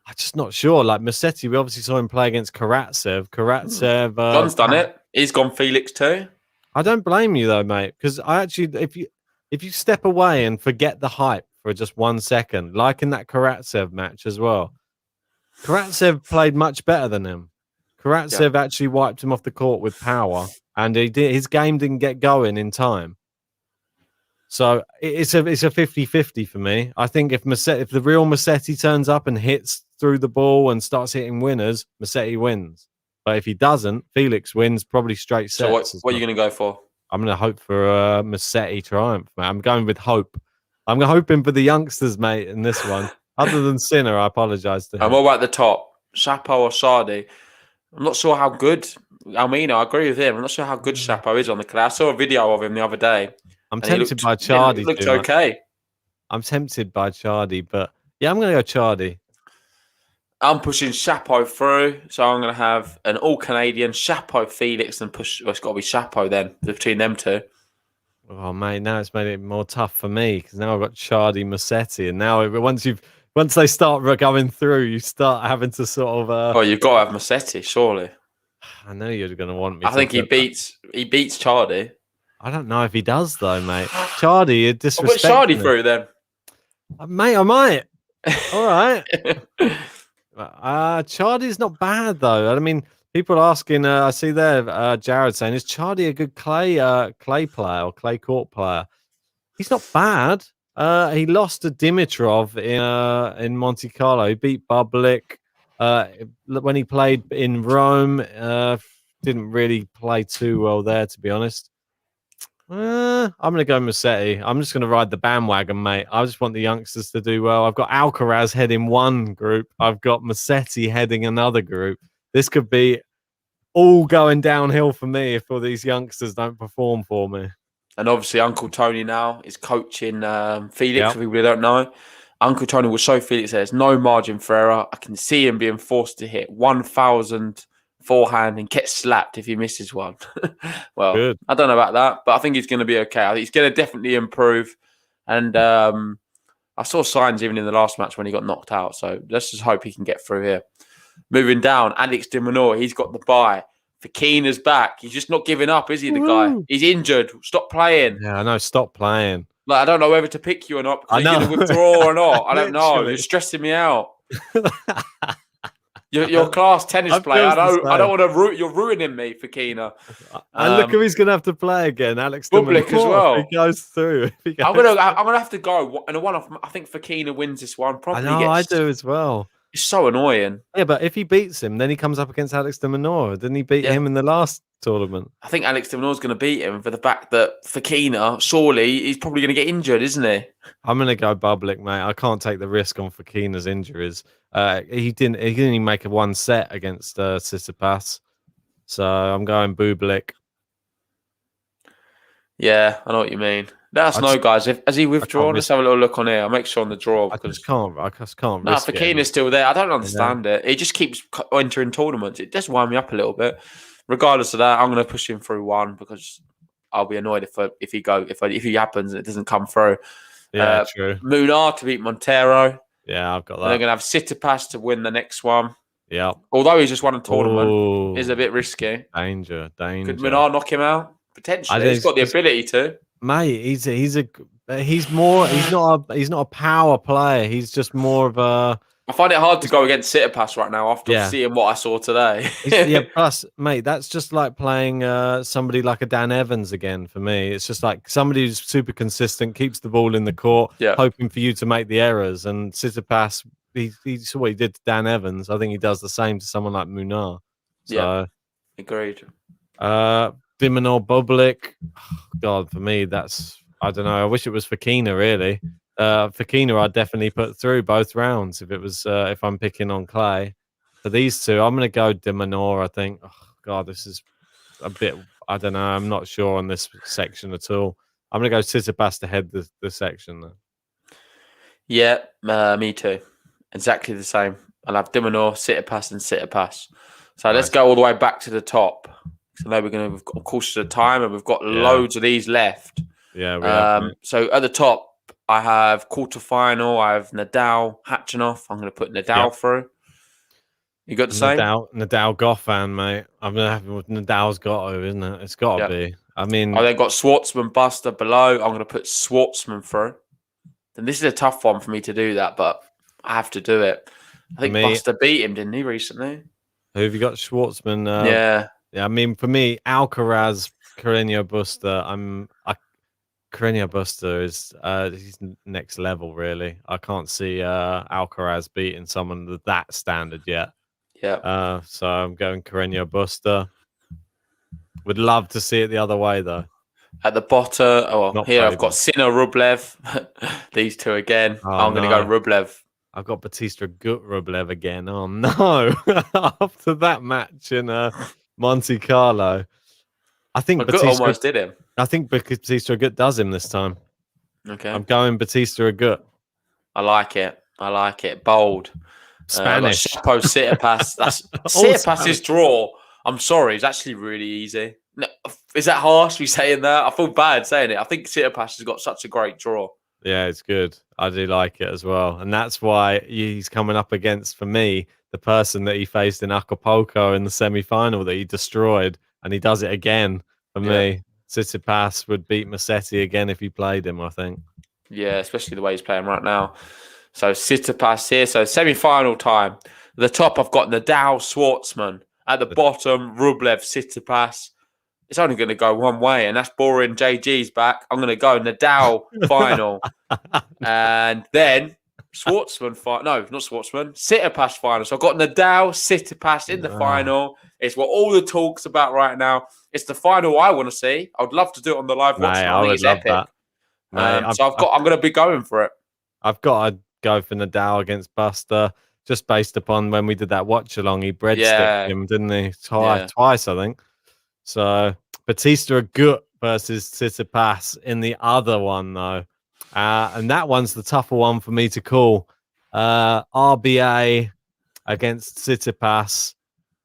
I'm just not sure. Like Musetti, we obviously saw him play against Karatsev.
John's done it. He's gone Felix too.
I don't blame you though, mate, because I actually, if you step away and forget the hype for just 1 second, like in that Karatsev match as well, Karatsev played much better than him. Karatsev actually wiped him off the court with power, and his game didn't get going in time. So it's a 50-50 for me. I think if the real Musetti turns up and hits through the ball and starts hitting winners, Musetti wins. But if he doesn't, Felix wins probably straight sets.
So what are you going to go for?
I'm going to hope for a Musetti triumph, mate. I'm going with hope. I'm hoping for the youngsters, mate, in this one. Other than Sinner, I apologise to him.
And what about the top? Chapo or Sardi? I'm not sure how good. Almino, I agree with him. I'm not sure how good Chapo is on the clay. I saw a video of him the other day.
I'm tempted by Chardy.
It looks okay.
I'm tempted by Chardy, but yeah, I'm going to go Chardy.
I'm pushing Chapo through, so I'm going to have an all-Canadian Chapo, Felix, and push. Well, it's got to be Chapo then between them two.
Oh mate, now it's made it more tough for me because now I've got Chardy, Musetti, and now once they start going through, you start having to sort of.
Oh, you've got to have Musetti, surely.
I know you're going to want me.
I think he beats Chardy.
I don't know if he does though, mate. Chardy, you disrespect.
I'll put Chardy through then,
mate. I might. All right. Chardy's not bad though. I mean, people asking. I see there, Jared saying, "Is Chardy a good clay player or clay court player?" He's not bad. He lost to Dimitrov in Monte Carlo. He beat Bublik when he played in Rome. Didn't really play too well there, to be honest. I'm going to go Musetti. I'm just going to ride the bandwagon, mate. I just want the youngsters to do well. I've got Alcaraz heading one group. I've got Musetti heading another group. This could be all going downhill for me if all these youngsters don't perform for me.
And obviously, Uncle Tony now is coaching Felix, for people who don't know. Uncle Tony will show Felix there's no margin for error. I can see him being forced to hit 1,000 forehand and get slapped if he misses one. Well, good. I don't know about that, but I think he's going to be okay. I think he's going to definitely improve. And I saw signs even in the last match when he got knocked out. So let's just hope he can get through here. Moving down, Alex de Minaur, he's got the bye. Fakina's back. He's just not giving up, is he, the guy? He's injured. Stop playing.
Yeah, I know. Stop playing.
Like, I don't know whether to pick you or not. Because you're going to withdraw or not. I don't know. You're stressing me out. You're a class tennis player. I don't want to root. You're ruining me, Fakina.
And look who he's going to have to play again. Alex
Bublik as well.
If he goes through.
I'm gonna have to go in a one-off. I think Fakina wins this one. Probably.
I do as well.
It's so annoying.
Yeah, but if he beats him, then he comes up against Alex de Minaur. Didn't he beat him in the last tournament?
I think Alex de Minaur's going to beat him for the fact that Fakina, surely, he's probably going to get injured, isn't he?
I'm going to go Bublik, mate. I can't take the risk on Fakina's injuries. He didn't even make a one set against Tsitsipas. So I'm going Bublik.
Yeah, I know what you mean. Let us know, guys. Has he withdrawn? Let's have a little look on here. I'll make sure on the draw.
I just can't.
No, Fakina's still there. I don't understand it. He just keeps entering tournaments. It does wind me up a little bit. Regardless of that, I'm going to push him through one because I'll be annoyed if he happens and it doesn't come through.
Yeah, true.
Munar to beat Montero.
Yeah, I've got that.
And they're going to have Tsitsipas to win the next one.
Yeah.
Although he's just won a tournament, is a bit risky.
Danger.
Could Munar knock him out? Potentially, he's got the ability to.
Mate, he's not a power player. He's just more of a.
I find it hard to go against Tsitsipas right now after seeing what I saw today.
Plus, mate, that's just like playing somebody like a Dan Evans again for me. It's just like somebody who's super consistent, keeps the ball in the court, hoping for you to make the errors. And Tsitsipas, he saw what he did to Dan Evans. I think he does the same to someone like Munar. So,
agreed.
de Minaur, Bublik. God, for me, I don't know. I wish it was Fakina, really. Fakina, I'd definitely put through both rounds if I'm picking on clay. For these two, I'm going to go de Minaur, I think. Oh, God, this is a bit, I don't know. I'm not sure on this section at all. I'm going to go Tsitsipas to head the section, though.
Yeah, me too. Exactly the same. I'll have de Minaur, Tsitsipas, and Tsitsipas. So let's go all the way back to the top. So now we've got a course of time and we've got loads of these left.
Yeah, we have.
So at the top, I have quarterfinal. I have Nadal, Khachanov. I'm going to put Nadal through. You got the same?
Nadal Goffin, mate. I'm going to have Nadal's got to, isn't it? It's got to be. I mean,
I then got Schwartzman, Buster below. I'm going to put Schwartzman through. And this is a tough one for me to do that, but I have to do it. I think Buster beat him, didn't he, recently?
Who have you got? Schwartzman.
Yeah.
I mean, for me, Alcaraz, Carreño Busta. Carreño Busta is he's next level, really. I can't see Alcaraz beating someone of that standard yet.
Yeah.
So I'm going Carreño Busta. Would love to see it the other way, though.
At the bottom,
Not
here I've got
favourite.
Sinner, Rublev. These two again.
Oh,
I'm going to go Rublev.
I've got Batista Gut Rublev again. Oh no! After that match in Monte Carlo, I think
Gut almost did him.
I think Batista Gut does him this time.
Okay.
I'm going Batista Gut.
I like it. Bold.
Spanish.
Chapo Tsitsipas. That's Tsitsipas's draw. I'm sorry, it's actually really easy. No, is that harsh? Me saying that? I feel bad saying it. I think Tsitsipas has got such a great draw.
Yeah, it's good. I do like it as well, and that's why he's coming up against, for me, the person that he faced in Acapulco in the semi-final that he destroyed, and he does it again. For me, Tsitsipas would beat Musetti again if he played him, I think.
Yeah, especially the way he's playing right now. So Tsitsipas here. So semi-final time. At the top, I've got Nadal, Schwartzman. At the bottom, Rublev, Tsitsipas. It's only going to go one way, and that's boring. JG's back. I'm going to go Nadal final. And then Schwartzman final. No, not Schwartzman. Tsitsipas final. So I've got Nadal, Tsitsipas in the final. It's what all the talk's about right now. It's the final I want to see. I would love to do it on the live watch. I think it's epic. So I'm going to be going for it.
I've got to go for Nadal against Buster, just based upon when we did that watch along. He breadsticked him, didn't he? Twice, I think. So Batista Gut versus Tsitsipas in the other one, though. And that one's the tougher one for me to call. RBA against Tsitsipas.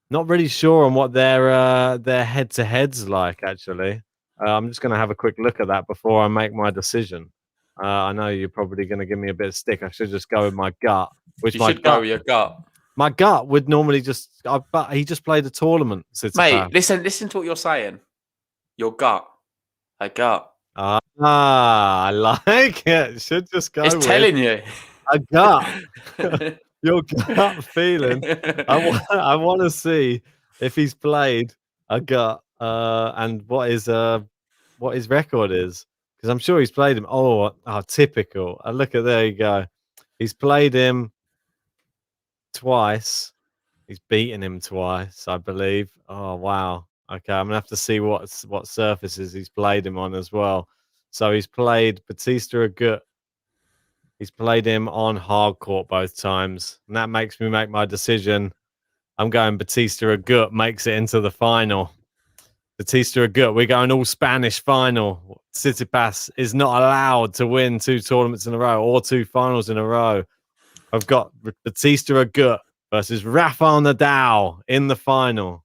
Not really sure on what their head-to-head's like, actually. I'm just going to have a quick look at that before I make my decision. I know you're probably going to give me a bit of stick. I should just go with my gut.
You should go with your gut.
My gut would normally but he just played a tournament.
Mate, listen to what you're saying. Your gut. A gut.
I like it. Should just go with
telling you.
A gut. Your gut feeling. I want to see if he's played a gut and what his record is. Because I'm sure he's played him. Oh, typical. Look at, there you go. He's played him twice. He's beaten him twice, I believe. Oh, wow. Okay, I'm going to have to see what surfaces he's played him on as well. So he's played Batista Agut. He's played him on hard court both times. And that makes me make my decision. I'm going Batista Agut makes it into the final. Batista Agut, we're going all Spanish final. Tsitsipas is not allowed to win 2 tournaments in a row or 2 finals in a row. I've got Batista Agut versus Rafael Nadal in the final.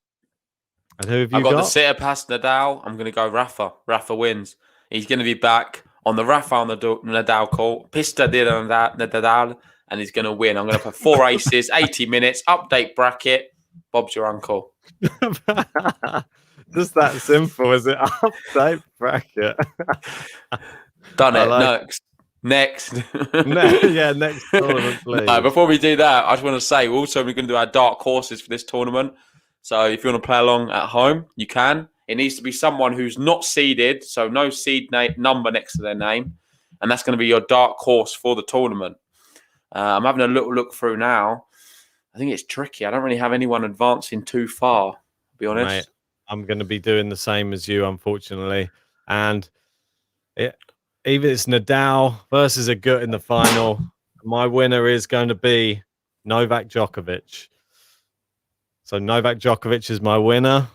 And who have you got?
I've got the Tsitsipas Nadal. I'm going to go Rafa. Rafa wins. He's going to be back on the Rafael Nadal court. Pista de Nadal. And he's going to win. I'm going to put 4 aces, 80 minutes, update bracket. Bob's your uncle.
Just that simple, is it? Update bracket.
Done it. Next.
Next tournament, please.
No, before we do that, I just want to say we're going to do our dark horses for this tournament. So if you want to play along at home, you can. It needs to be someone who's not seeded, so no seed number next to their name. And that's going to be your dark horse for the tournament. I'm having a little look through now. I think it's tricky. I don't really have anyone advancing too far, to be honest.
Mate, I'm going to be doing the same as you, unfortunately. And even it's Nadal versus Agut in the final. My winner is going to be Novak Djokovic. So Novak Djokovic is my winner.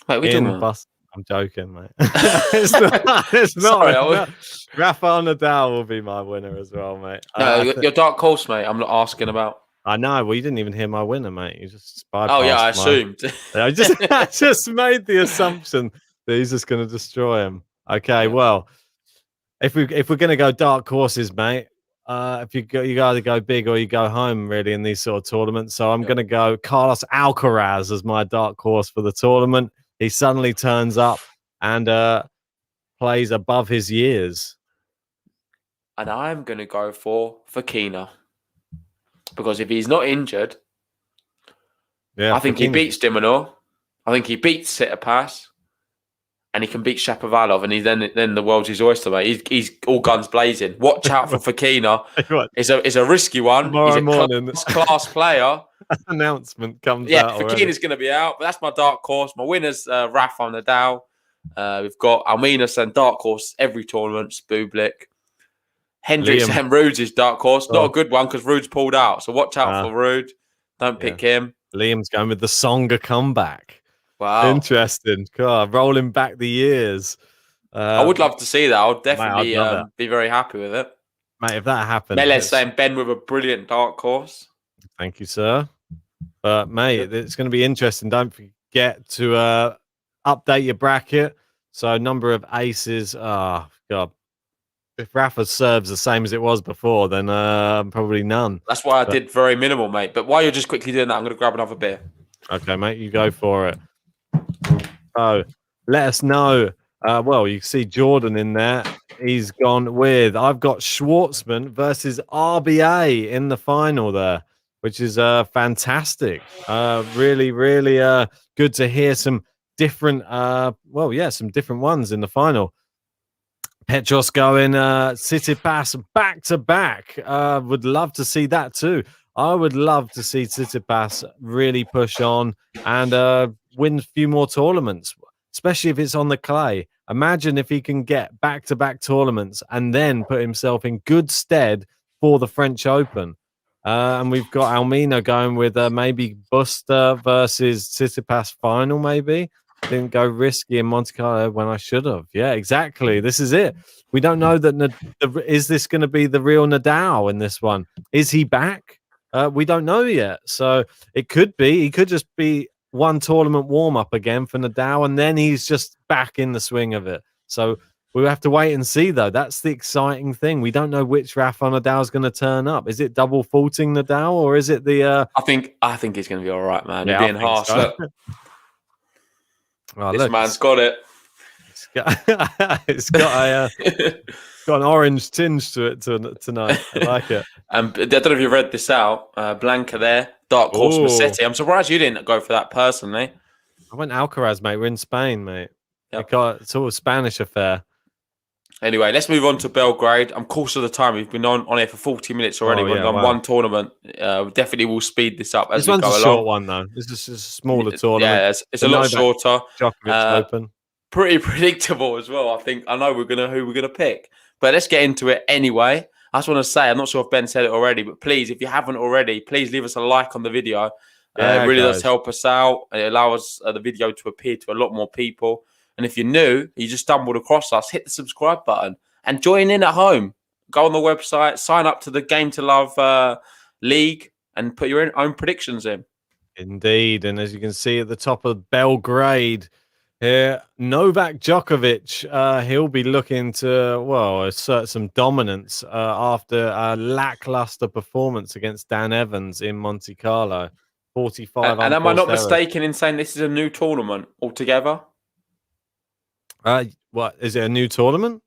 Wait, we're talking
I'm joking, mate. it's not. Rafael Nadal will be my winner as well, mate.
No, your dark horse, mate. I'm not asking about.
I know. Well, you didn't even hear my winner, mate. You just bypassed.
Oh yeah, I assumed.
I just made the assumption that he's just going to destroy him. Okay, well, if we're going to go dark horses, mate, you either go big or you go home, really, in these sort of tournaments. So I'm going to go Carlos Alcaraz as my dark horse for the tournament. He suddenly turns up and plays above his years.
And I'm going to go for Fokina. Because if he's not injured,
Yeah,
I think he
Fokina.
beats Dimonor. I think he beats Tsitsipas. And he can beat Shapovalov, and then the world's his oyster, mate. He's all guns blazing. Watch out for Fokina. It's a risky one.
Tomorrow
He's a
morning,
class player.
announcement comes
Yeah,
out already.
Fokina's going to be out, but that's my dark horse. My winners, Rafa Nadal. We've got Alminas and dark horse every tournament. Bublik. Hendricks
Liam.
and Rude's is dark horse. Not a good one because Rude's pulled out. So watch out for Rude. Don't pick him.
Liam's going with the Songa comeback.
Wow.
Interesting. God, rolling back the years.
I would love to see that. I would definitely
mate,
be very happy with it.
Mate, if that happened.
Mele's saying Ben with a brilliant dark horse.
Thank you, sir. But, mate, it's going to be interesting. Don't forget to update your bracket. So, number of aces. Oh, God. If Rafa serves the same as it was before, then probably none.
That's why I did very minimal, mate. But while you're just quickly doing that, I'm going to grab another beer.
Okay, mate, you go for it. So, let us know. Well, you can see Jordan in there. He's gone with, I've got Schwartzman versus RBA in the final there, which is fantastic. Really, really good to hear some different, some different ones in the final. Petros going, Tsitsipas back to back. Would love to see that too. I would love to see Tsitsipas really push on and win a few more tournaments, especially if it's on the clay. Imagine if he can get back-to-back tournaments and then put himself in good stead for the French Open. And we've got Almina going with maybe Buster versus Tsitsipas final, maybe. Didn't go risky in Monte Carlo when I should have. Yeah, exactly. This is it. We don't know that. Is this going to be the real Nadal in this one? Is he back? We don't know yet. So it could be. He could just be one tournament warm-up again for Nadal, and then he's just back in the swing of it. So we have to wait and see, though. That's the exciting thing. We don't know which Rafa Nadal is going to turn up. Is it double faulting Nadal, or is it the...
I think he's going to be all right, man.
Yeah,
You're being harsh.
So.
This man's got it.
It's got an orange tinge to it tonight. I like it.
I don't know if you read this out. Blanca there, dark horse Massetti. I'm surprised you didn't go for that personally.
I went Alcaraz, mate. We're in Spain, mate.
Yep.
It's all a Spanish affair.
Anyway, let's move on to Belgrade. I'm cautious of the time. We've been on here for 40 minutes already. We've done one tournament. Definitely will speed this up as we go along. This one's a
short one, though. This is a smaller tournament.
Yeah, it's a lot shorter.
Djokovic Open.
Pretty predictable as well. I know who we're gonna pick. But let's get into it anyway. I just want to say, I'm not sure if Ben said it already, but please, if you haven't already, please leave us a like on the video. It really does help us out. It allows the video to appear to a lot more people. And if you're new, you just stumbled across us, hit the subscribe button and join in at home. Go on the website, sign up to the Game to Love League and put your own predictions in.
Indeed. And as you can see at the top of Belgrade here, Novak Djokovic, he'll be looking to, assert some dominance after a lackluster performance against Dan Evans in Monte Carlo. 45
and am I not mistaken in saying this is a new tournament altogether?
What is it? A new tournament?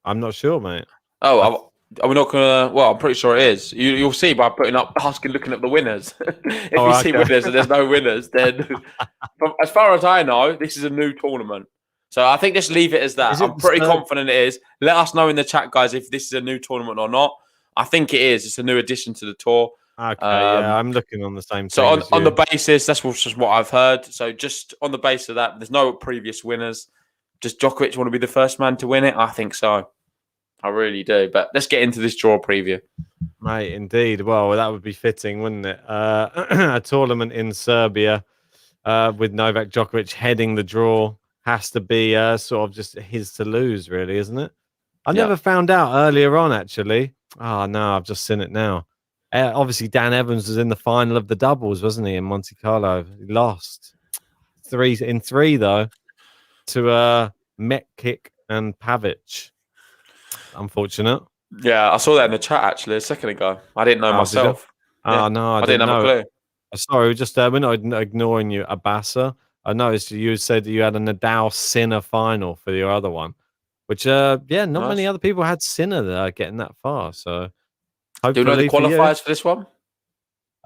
I'm not sure, mate.
Oh, are we not gonna? Well, I'm pretty sure it is. You'll see by looking at the winners. If you see winners and there's no winners, then as far as I know, this is a new tournament. So I think just leave it as that. I'm pretty confident it is. Let us know in the chat, guys, if this is a new tournament or not. I think it is. It's a new addition to the tour.
Okay, yeah, I'm looking on the same.
So on the basis, that's just what I've heard. So just on the basis of that, there's no previous winners. Does Djokovic want to be the first man to win it? I think so. I really do. But let's get into this draw preview.
Mate, indeed. Well, that would be fitting, wouldn't it? A tournament in Serbia with Novak Djokovic heading the draw has to be sort of just his to lose, really, isn't it? I never found out earlier on, actually. Oh, no, I've just seen it now. Obviously, Dan Evans was in the final of the doubles, wasn't he, in Monte Carlo? He lost 3 in 3, though, to Metkic and Pavic. Unfortunate.
Yeah, I saw that in the chat actually a second ago. I didn't know myself.
Oh, no,
I didn't have a clue.
Sorry, just we're not ignoring you, Abassa. I noticed you said that you had a Nadal Sinner final for your other one, which not many other people had Sinner that getting that far. So,
do you know the qualifiers for this one?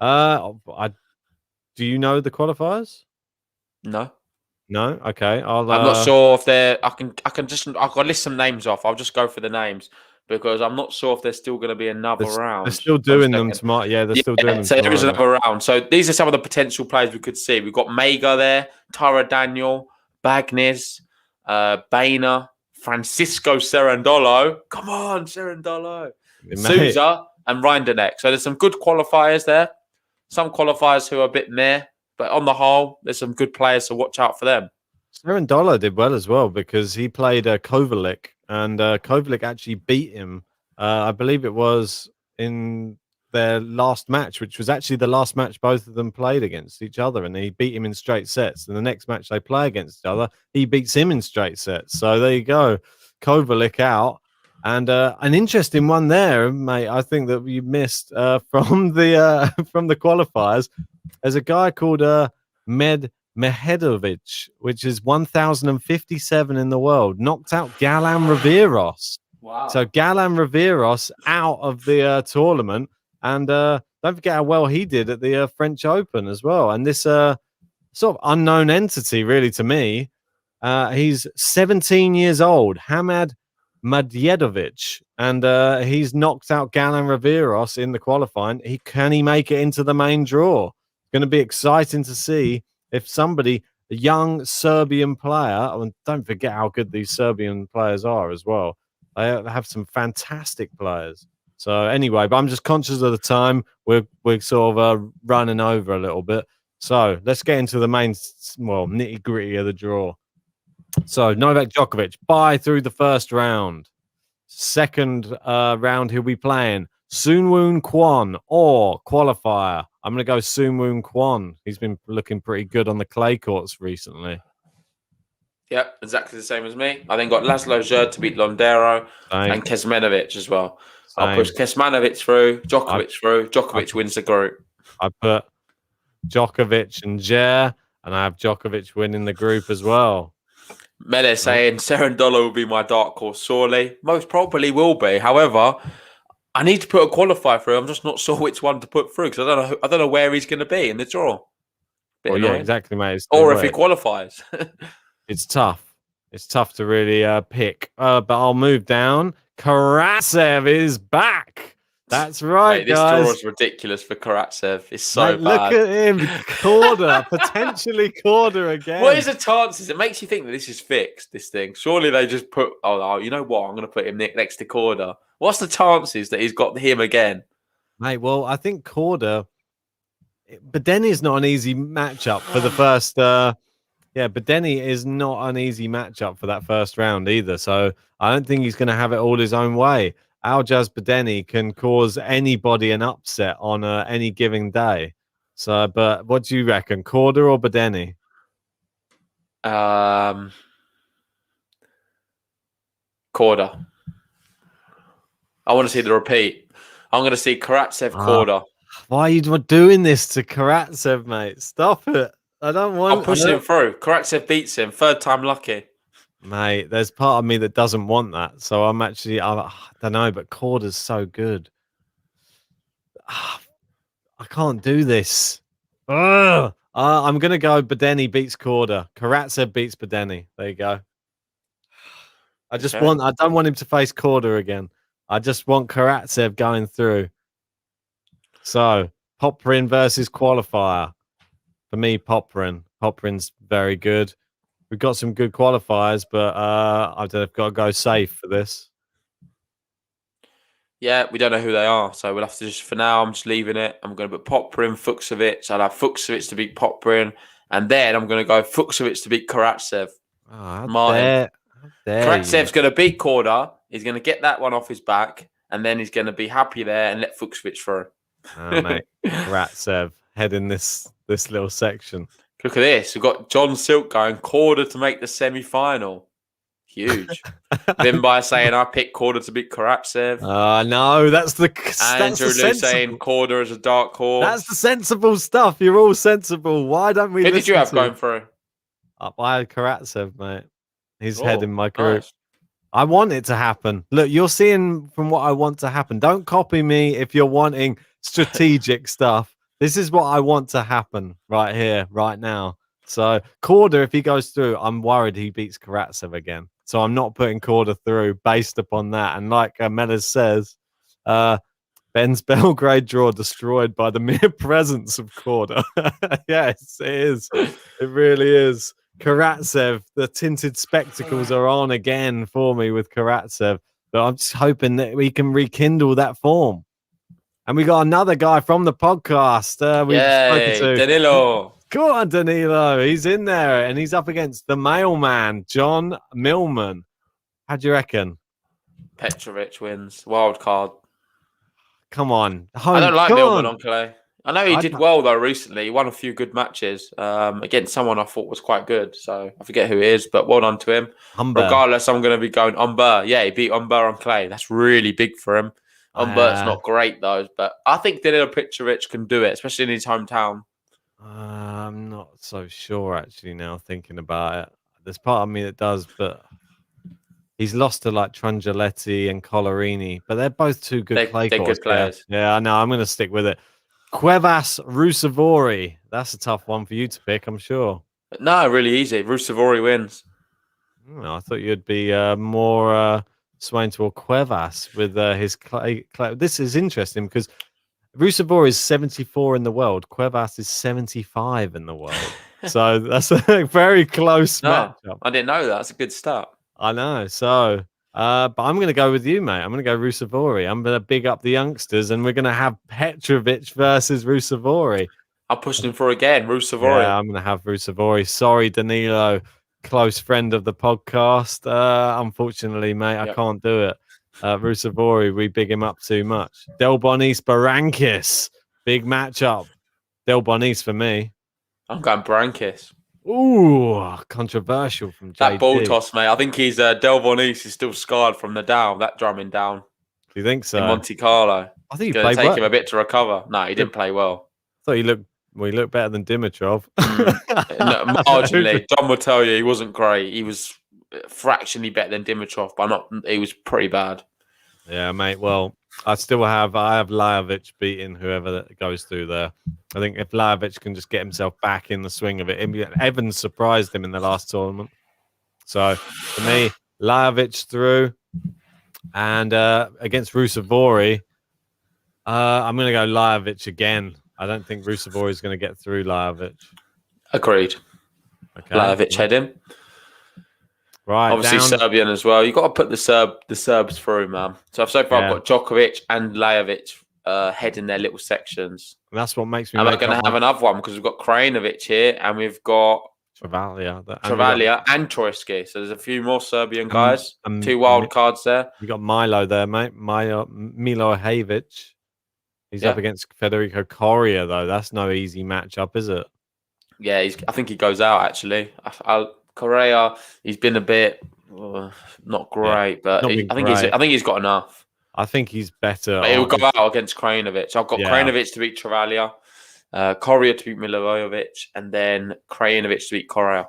I Do you know the qualifiers?
No.
No. Okay.
I'm not sure if they're. I can list some names off. I'll just go for the names because I'm not sure if there's still going to be another round.
They're still doing them tomorrow. Yeah, they're still doing them
so
tomorrow.
there is another round. So these are some of the potential players we could see. We've got Mega there, Tara Daniel, Bagnes, Boehner, Francisco Cerundolo. Come on, Cerundolo. Souza and Rinderneck. So there's some good qualifiers there. Some qualifiers who are a bit meh, but on the whole, there's some good players to watch out for them.
Cerundolo did well as well because he played Kovalik, and Kovalik actually beat him. I believe it was in their last match, which was actually the last match both of them played against each other, and he beat him in straight sets. And the next match they play against each other, he beats him in straight sets. So there you go, Kovalik out. And an interesting one there, mate. I think that you missed from the qualifiers. There's a guy called Mehedovich, which is 1,057 in the world, knocked out Galan Riveros.
Wow!
So Galan Riveros out of the tournament, and don't forget how well he did at the French Open as well. And this sort of unknown entity, really, to me, he's 17 years old, Hamad Madjedovic, and he's knocked out Galan Riveros in the qualifying. Can he make it into the main draw? It's going to be exciting to see if somebody, a young Serbian player, and don't forget how good these Serbian players are as well. They have some fantastic players. So anyway, but I'm just conscious of the time. We're sort of running over a little bit. So let's get into the main, nitty gritty of the draw. So Novak Djokovic, bye through the first round. Second round, he'll be playing Soonwoo Kwon or qualifier. I'm going to go Soonwoo Kwon. He's been looking pretty good on the clay courts recently.
Yep, exactly the same as me. I then got Laszlo Djere to beat Londero and Kecmanovic as well. I'll push Kecmanovic through, Djokovic through. Djokovic wins the group.
I put Djokovic and Djere, and I have Djokovic winning the group as well.
Mele saying Cerundolo will be my dark horse, sorely. Most probably will be. However, I need to put a qualifier through. I'm just not sure which one to put through because I don't know where he's going to be in the draw.
Yeah, exactly, mate.
Or if he qualifies.
It's tough. It's tough to really pick. But I'll move down. Karatsev is back. That's right,
mate, this
guys.
draw is ridiculous for Karatsev. It's so
mate,
bad.
Look at him. Korda. Potentially Korda again.
What is the chances? It makes you think that this is fixed, this thing. Surely they just put, oh you know what? I'm going to put him next to Korda. What's the chances that he's got him again?
Mate, well, I think Korda, Bedeni is not an easy matchup for the first. Bedeni is not an easy matchup for that first round either. So I don't think he's going to have it all his own way. Aljaz Bedeni can cause anybody an upset on any given day. So, but what do you reckon, Korda or Bedeni?
Korda. I want to see the repeat. I'm going to see Karatsev Korda.
Why are you doing this to Karatsev, mate? Stop it. I don't want...
I'm pushing him through. Karatsev beats him. Third time lucky.
Mate, there's part of me that doesn't want that. So I'm actually... I don't know, but Korda's so good. I can't do this. I'm going to go Bedeni beats Korda. Karatsev beats Bedeni. There you go. I don't want him to face Korda again. I just want Karatsev going through. So, Poprin versus qualifier. For me, Poprin. Poprin's very good. We've got some good qualifiers, but I don't know, I've got to go safe for this.
Yeah, we don't know who they are, so we'll have to just, for now, I'm just leaving it. I'm going to put Poprin, Fuchsovic. I'll have Fuchsovic to beat Poprin, and then I'm going to go Fuchsovic to beat Karatsev. Martin. Karatsev's going to beat Korda. He's going to get that one off his back, and then he's going to be happy there and let Fuchsovic through.
Oh, mate. Karatsev heading this little section.
Look at this. We've got John Silk going Korda to make the semi-final. Huge. Vimbai saying I picked Korda to beat Karatsev.
No, that's the
Andrew Lou saying Korda as a dark horse.
That's the sensible stuff. You're all sensible. Why don't we?
Who did you have going through?
I had Karatsev, mate. He's heading my group. Nice. I want it to happen. Look, you're seeing from what I want to happen. Don't copy me if you're wanting strategic stuff. This is what I want to happen right here, right now. So Korda, if he goes through, I'm worried he beats Karatsev again. So I'm not putting Korda through based upon that. And like Melis says, Ben's Belgrade draw destroyed by the mere presence of Korda. Yes, it is. It really is. Karatsev, the tinted spectacles are on again for me with Karatsev. But I'm just hoping that we can rekindle that form. And we got another guy from the podcast we've spoken to.
Danilo.
Go on, Danilo. He's in there, and he's up against the mailman, John Millman. How do you reckon?
Petrovic wins. Wild card.
Come on.
I don't like Millman on clay. I know he did well, though, recently. He won a few good matches against someone I thought was quite good. So I forget who it is, but well done to him.
Humber.
Regardless, I'm going to be going Umber. Yeah, he beat Umber on clay. That's really big for him. Umber's not great, though. But I think Danilo Petrovic can do it, especially in his hometown.
I'm not so sure, actually, now thinking about it. There's part of me that does, but he's lost to like Trungelliti and Colorini, but they're both two good
They're good players.
Yeah, I know. I'm going to stick with it. Cuevas Rusevori. That's a tough one for you to pick, I'm sure.
No, really easy. Rusevori wins.
I thought you'd be more swaying toward Cuevas with his clay. This is interesting because Rusevori is 74 in the world. Cuevas is 75 in the world. So that's a very close matchup.
I didn't know that. That's a good start.
I know. So, but I'm going to go with you, mate. I'm going to go Rusevori. I'm going to big up the youngsters, and we're going to have Petrovic versus Rusevori.
I'm pushing him for again, Rusevori.
Yeah, I'm going to have Rusevori. Sorry, Danilo, close friend of the podcast. Unfortunately, mate, I can't do it. Rusevori, we big him up too much. Delbonis Barankis, big matchup. Delbonis for me.
I'm going Barankis.
Ooh, controversial from JD.
That ball toss, mate. I think he's Delbonis is still scarred from the down, that drumming down.
Do you think so?
In Monte Carlo.
I think he
played
played
take him a bit to recover. No, he didn't play well.
I thought he looked better than Dimitrov.
No, marginally. John will tell you he wasn't great. He was fractionally better than Dimitrov, but he was pretty bad.
Yeah, mate. Well, I have Lajovic beating whoever that goes through there. I think if Lajovic can just get himself back in the swing of it. Evans surprised him in the last tournament. So for me, Lajovic through. And against Rusevori, I'm going to go Lajovic again. I don't think Rusevori is going to get through Lajovic.
Agreed.
Okay.
Lajovic head in.
Right.
Obviously Serbian as well. You've got to put the Serbs through, man. So I've got Djokovic and Lajovic head in their little sections.
And that's what makes me.
And we're going to have another one because we've got Krajinovic here and we've got Travaglia and Troitsky. So there's a few more Serbian guys. 2 wild cards there.
You got Milo there, mate. Milo Havic. He's up against Federico Coria, though. That's no easy matchup, is it?
Yeah, I think he goes out, actually. Correa, he's been a bit not great, but I think he's got enough.
I think he's better.
But he'll go out against Krajinovic. I've got Krajinovic to beat Travaglia, Coria to beat Milivojevic, and then Krajinovic to beat Correa.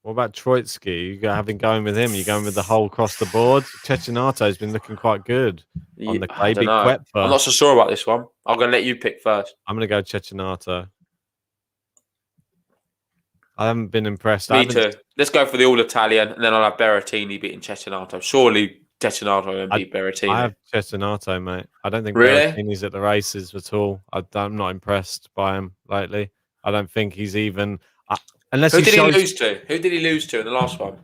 What
about Troitsky? You have been going with him. You're going with the whole across the board. Cecchinato has been looking quite good on the clay.
I'm not so sure about this one. I'm going to let you pick first.
I'm going to go Cecchinato. I haven't been impressed.
Me too. Let's go for the all-Italian, and then I'll have Berrettini beating Cecchinato. Surely Cecchinato will beat Berrettini.
I have Cecchinato, mate. I don't think Berrettini's at the races at all. I'm not impressed by him lately. I don't think he's even... Who did he lose to? Who did he lose to in the last one?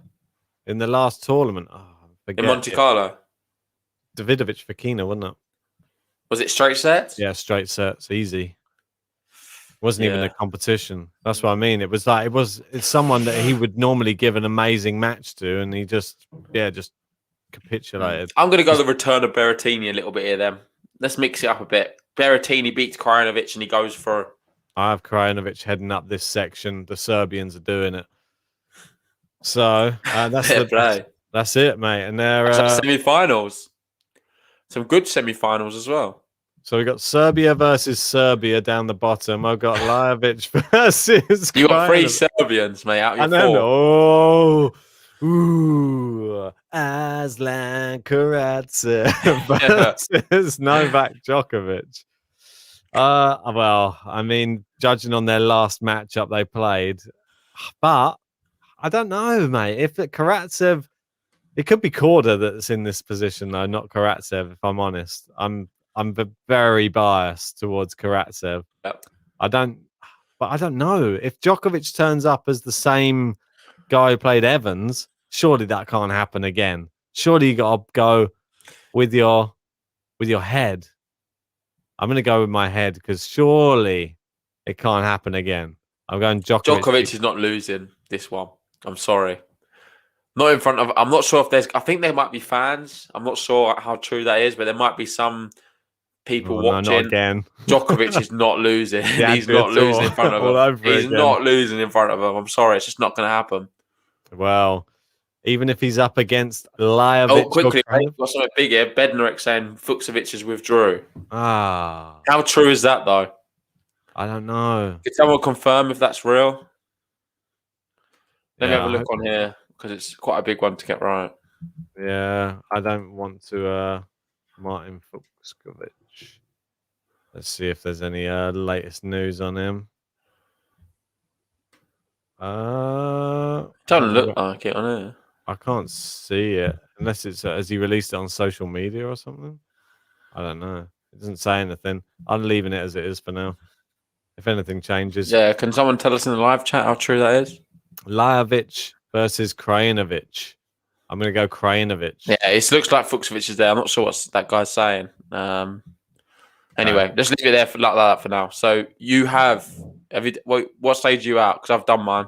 In the last tournament?
In Monte Carlo?
Davidovich Fokina, wasn't it?
Was it straight sets?
Yeah, straight sets. Easy. Wasn't even a competition. That's what I mean. It's someone that he would normally give an amazing match to, and he just capitulated.
I'm going to go the return of Berrettini a little bit here then. Let's mix it up a bit. Berrettini beats Krajinovic and he goes for...
I have Krajinovic heading up this section. The Serbians are doing it. So that's it, mate. And they're
semi-finals. Some good semi-finals as well.
So we got Serbia versus Serbia down the bottom. I've got Lajovic versus.
You got 3 Serbians, mate, out of your 4.
Aslan Karatsev versus Novak Djokovic. Well, I mean, judging on their last matchup they played, but I don't know, mate. If Karatsev, it could be Korda that's in this position though, not Karatsev. If I'm honest, I'm very biased towards Karatsev.
Yep.
I don't know if Djokovic turns up as the same guy who played Evans. Surely that can't happen again. Surely you got to go with your head. I'm going to go with my head because surely it can't happen again. I'm going Djokovic.
Djokovic is not losing this one. I'm sorry. Not in front of. I'm not sure if there's. I think there might be fans. I'm not sure how true that is, but there might be some people watching.
No, not again.
Djokovic is not losing. He's not losing in front of him. He's not losing in front of him. I'm sorry. It's just not going to happen.
Well, even if he's up against Lajovic.
Oh, quickly, mate, got something big here. Bednarek saying Fucsovic has withdrew.
Ah.
How true is that, though?
I don't know.
Can someone confirm if that's real? Let me have a look on here because it's quite a big one to get right.
Yeah, I don't want to Martin Fucsovic. Let's see if there's any latest news on him.
Don't look like it on here.
I can't see it unless it's has he released it on social media or something? I don't know. It doesn't say anything. I'm leaving it as it is for now. If anything changes,
yeah. Can someone tell us in the live chat how true that is?
Lajovic versus Krajinovic. I'm going to go Krajinovic.
Yeah, it looks like Fucsovic is there. I'm not sure what that guy's saying. Anyway, let's leave it there like that for now. So you have you? What stage are you out? Because I've done mine.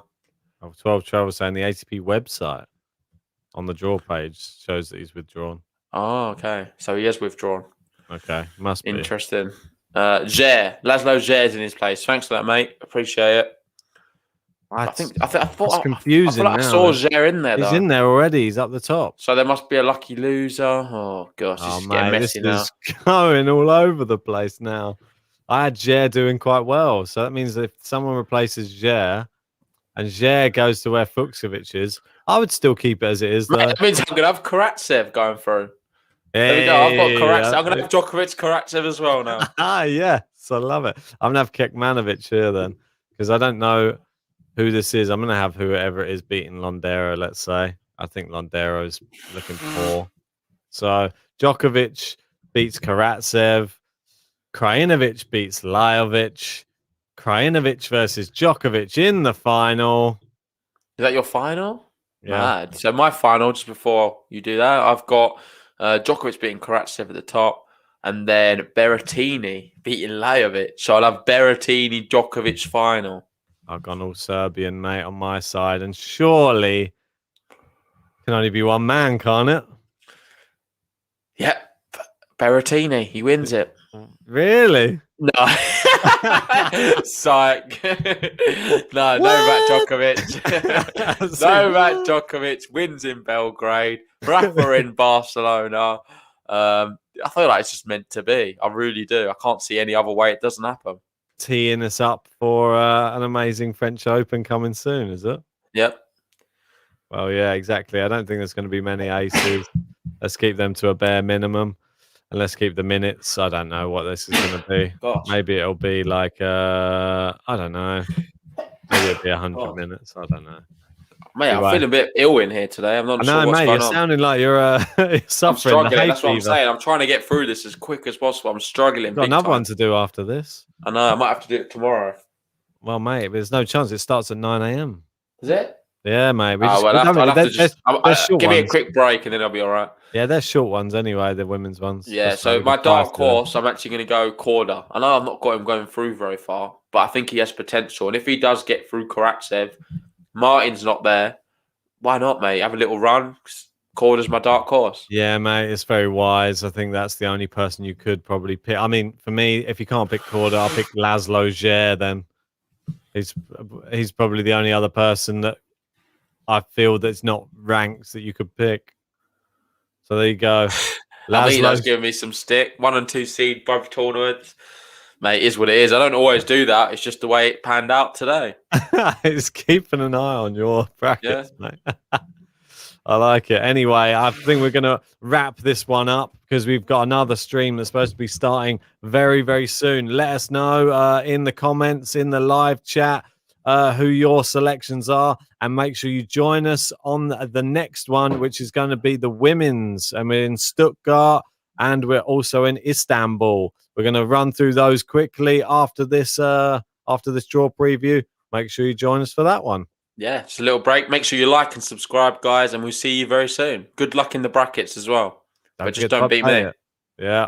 12 Travel saying the ATP website on the draw page shows that he's withdrawn.
Oh, okay. So he has withdrawn.
Okay, must be
interesting. Laszlo Zher's in his place. Thanks for that, mate. Appreciate it. I thought
it's confusing.
I saw Zher in there.
He's in there already. He's up the top.
So there must be a lucky loser. Oh gosh, this is getting messy now.
This is going all over the place now. I had Zher doing quite well, so that means that if someone replaces Zher and Zher goes to where Fucsovic is, I would still keep it as it is. Though.
That means I'm going to have Karatsev going through. There we go. I've got Karatsev. I'm going to have Djokovic, Karatsev as well now.
Yes, I love it. I'm going to have Kekmanovic here then because I don't know who this is. I'm going to have whoever it is beating Londero, let's say. I think Londero's looking poor. So Djokovic beats Karatsev. Krajinovic beats Lajovic. Krajinovic versus Djokovic in the final.
Is that your final?
Yeah.
Mad. So my final, just before you do that, I've got Djokovic beating Karatsev at the top, and then Berrettini beating Lajovic. So I'll have Berrettini, Djokovic final.
I've gone all Serbian, mate, on my side, and surely can only be one man, can't it?
Yeah, Berrettini, he wins it.
Really?
No. Psych. No, Novak Djokovic. Novak Djokovic wins in Belgrade. Rafa in Barcelona. I feel like it's just meant to be. I really do. I can't see any other way it doesn't happen.
Teeing us up for an amazing French Open coming soon, is it?
Yep.
Well, yeah, exactly. I don't think there's going to be many aces. Let's keep them to a bare minimum. And let's keep the minutes. I don't know what this is going to be.
Gosh.
Maybe it'll be like, I don't know. Maybe it'll be 100 minutes. I don't know.
Mate, anyway. I'm feeling a bit ill in here today. I'm not sure what's
mate,
going
you're sounding like you're suffering.
I'm struggling. That's what I'm
fever.
saying. I'm trying to get through this as quick as possible. I'm struggling.
You've got another one to do after this.
I know. I might have to do it tomorrow.
Well, mate, there's no chance. It starts at 9 a.m.
Is it?
Yeah, mate.
I'll have to just give me a quick break and then I'll be all right.
Yeah, they're short ones anyway, the women's ones.
Yeah, so my dark horse, I'm actually going to go Korda. I know I've not got him going through very far, but I think he has potential. And if he does get through Karatsev, Martin's not there. Why not, mate? Have a little run. Korda's my dark horse.
Yeah, mate, it's very wise. I think that's the only person you could probably pick. I mean, for me, if you can't pick Korda, I'll pick Laszlo Zher then. He's probably the only other person that I feel that's not ranked that you could pick. So there you go.
I think that's giving me some stick. 1 and 2 seed both tournaments. Mate, it is what it is. I don't always do that. It's just the way it panned out today.
It's keeping an eye on your brackets, mate. I like it. Anyway, I think we're going to wrap this one up because we've got another stream that's supposed to be starting very, very soon. Let us know in the comments, in the live chat, who your selections are, and make sure you join us on the next one, which is going to be the women's, and we're in Stuttgart and we're also in Istanbul. We're going to run through those quickly after this draw preview. Make sure you join us for that one.
Yeah, just a little break. Make sure you like and subscribe, guys, and we'll see you very soon. Good luck in the brackets as well. But just don't beat me.
Yeah.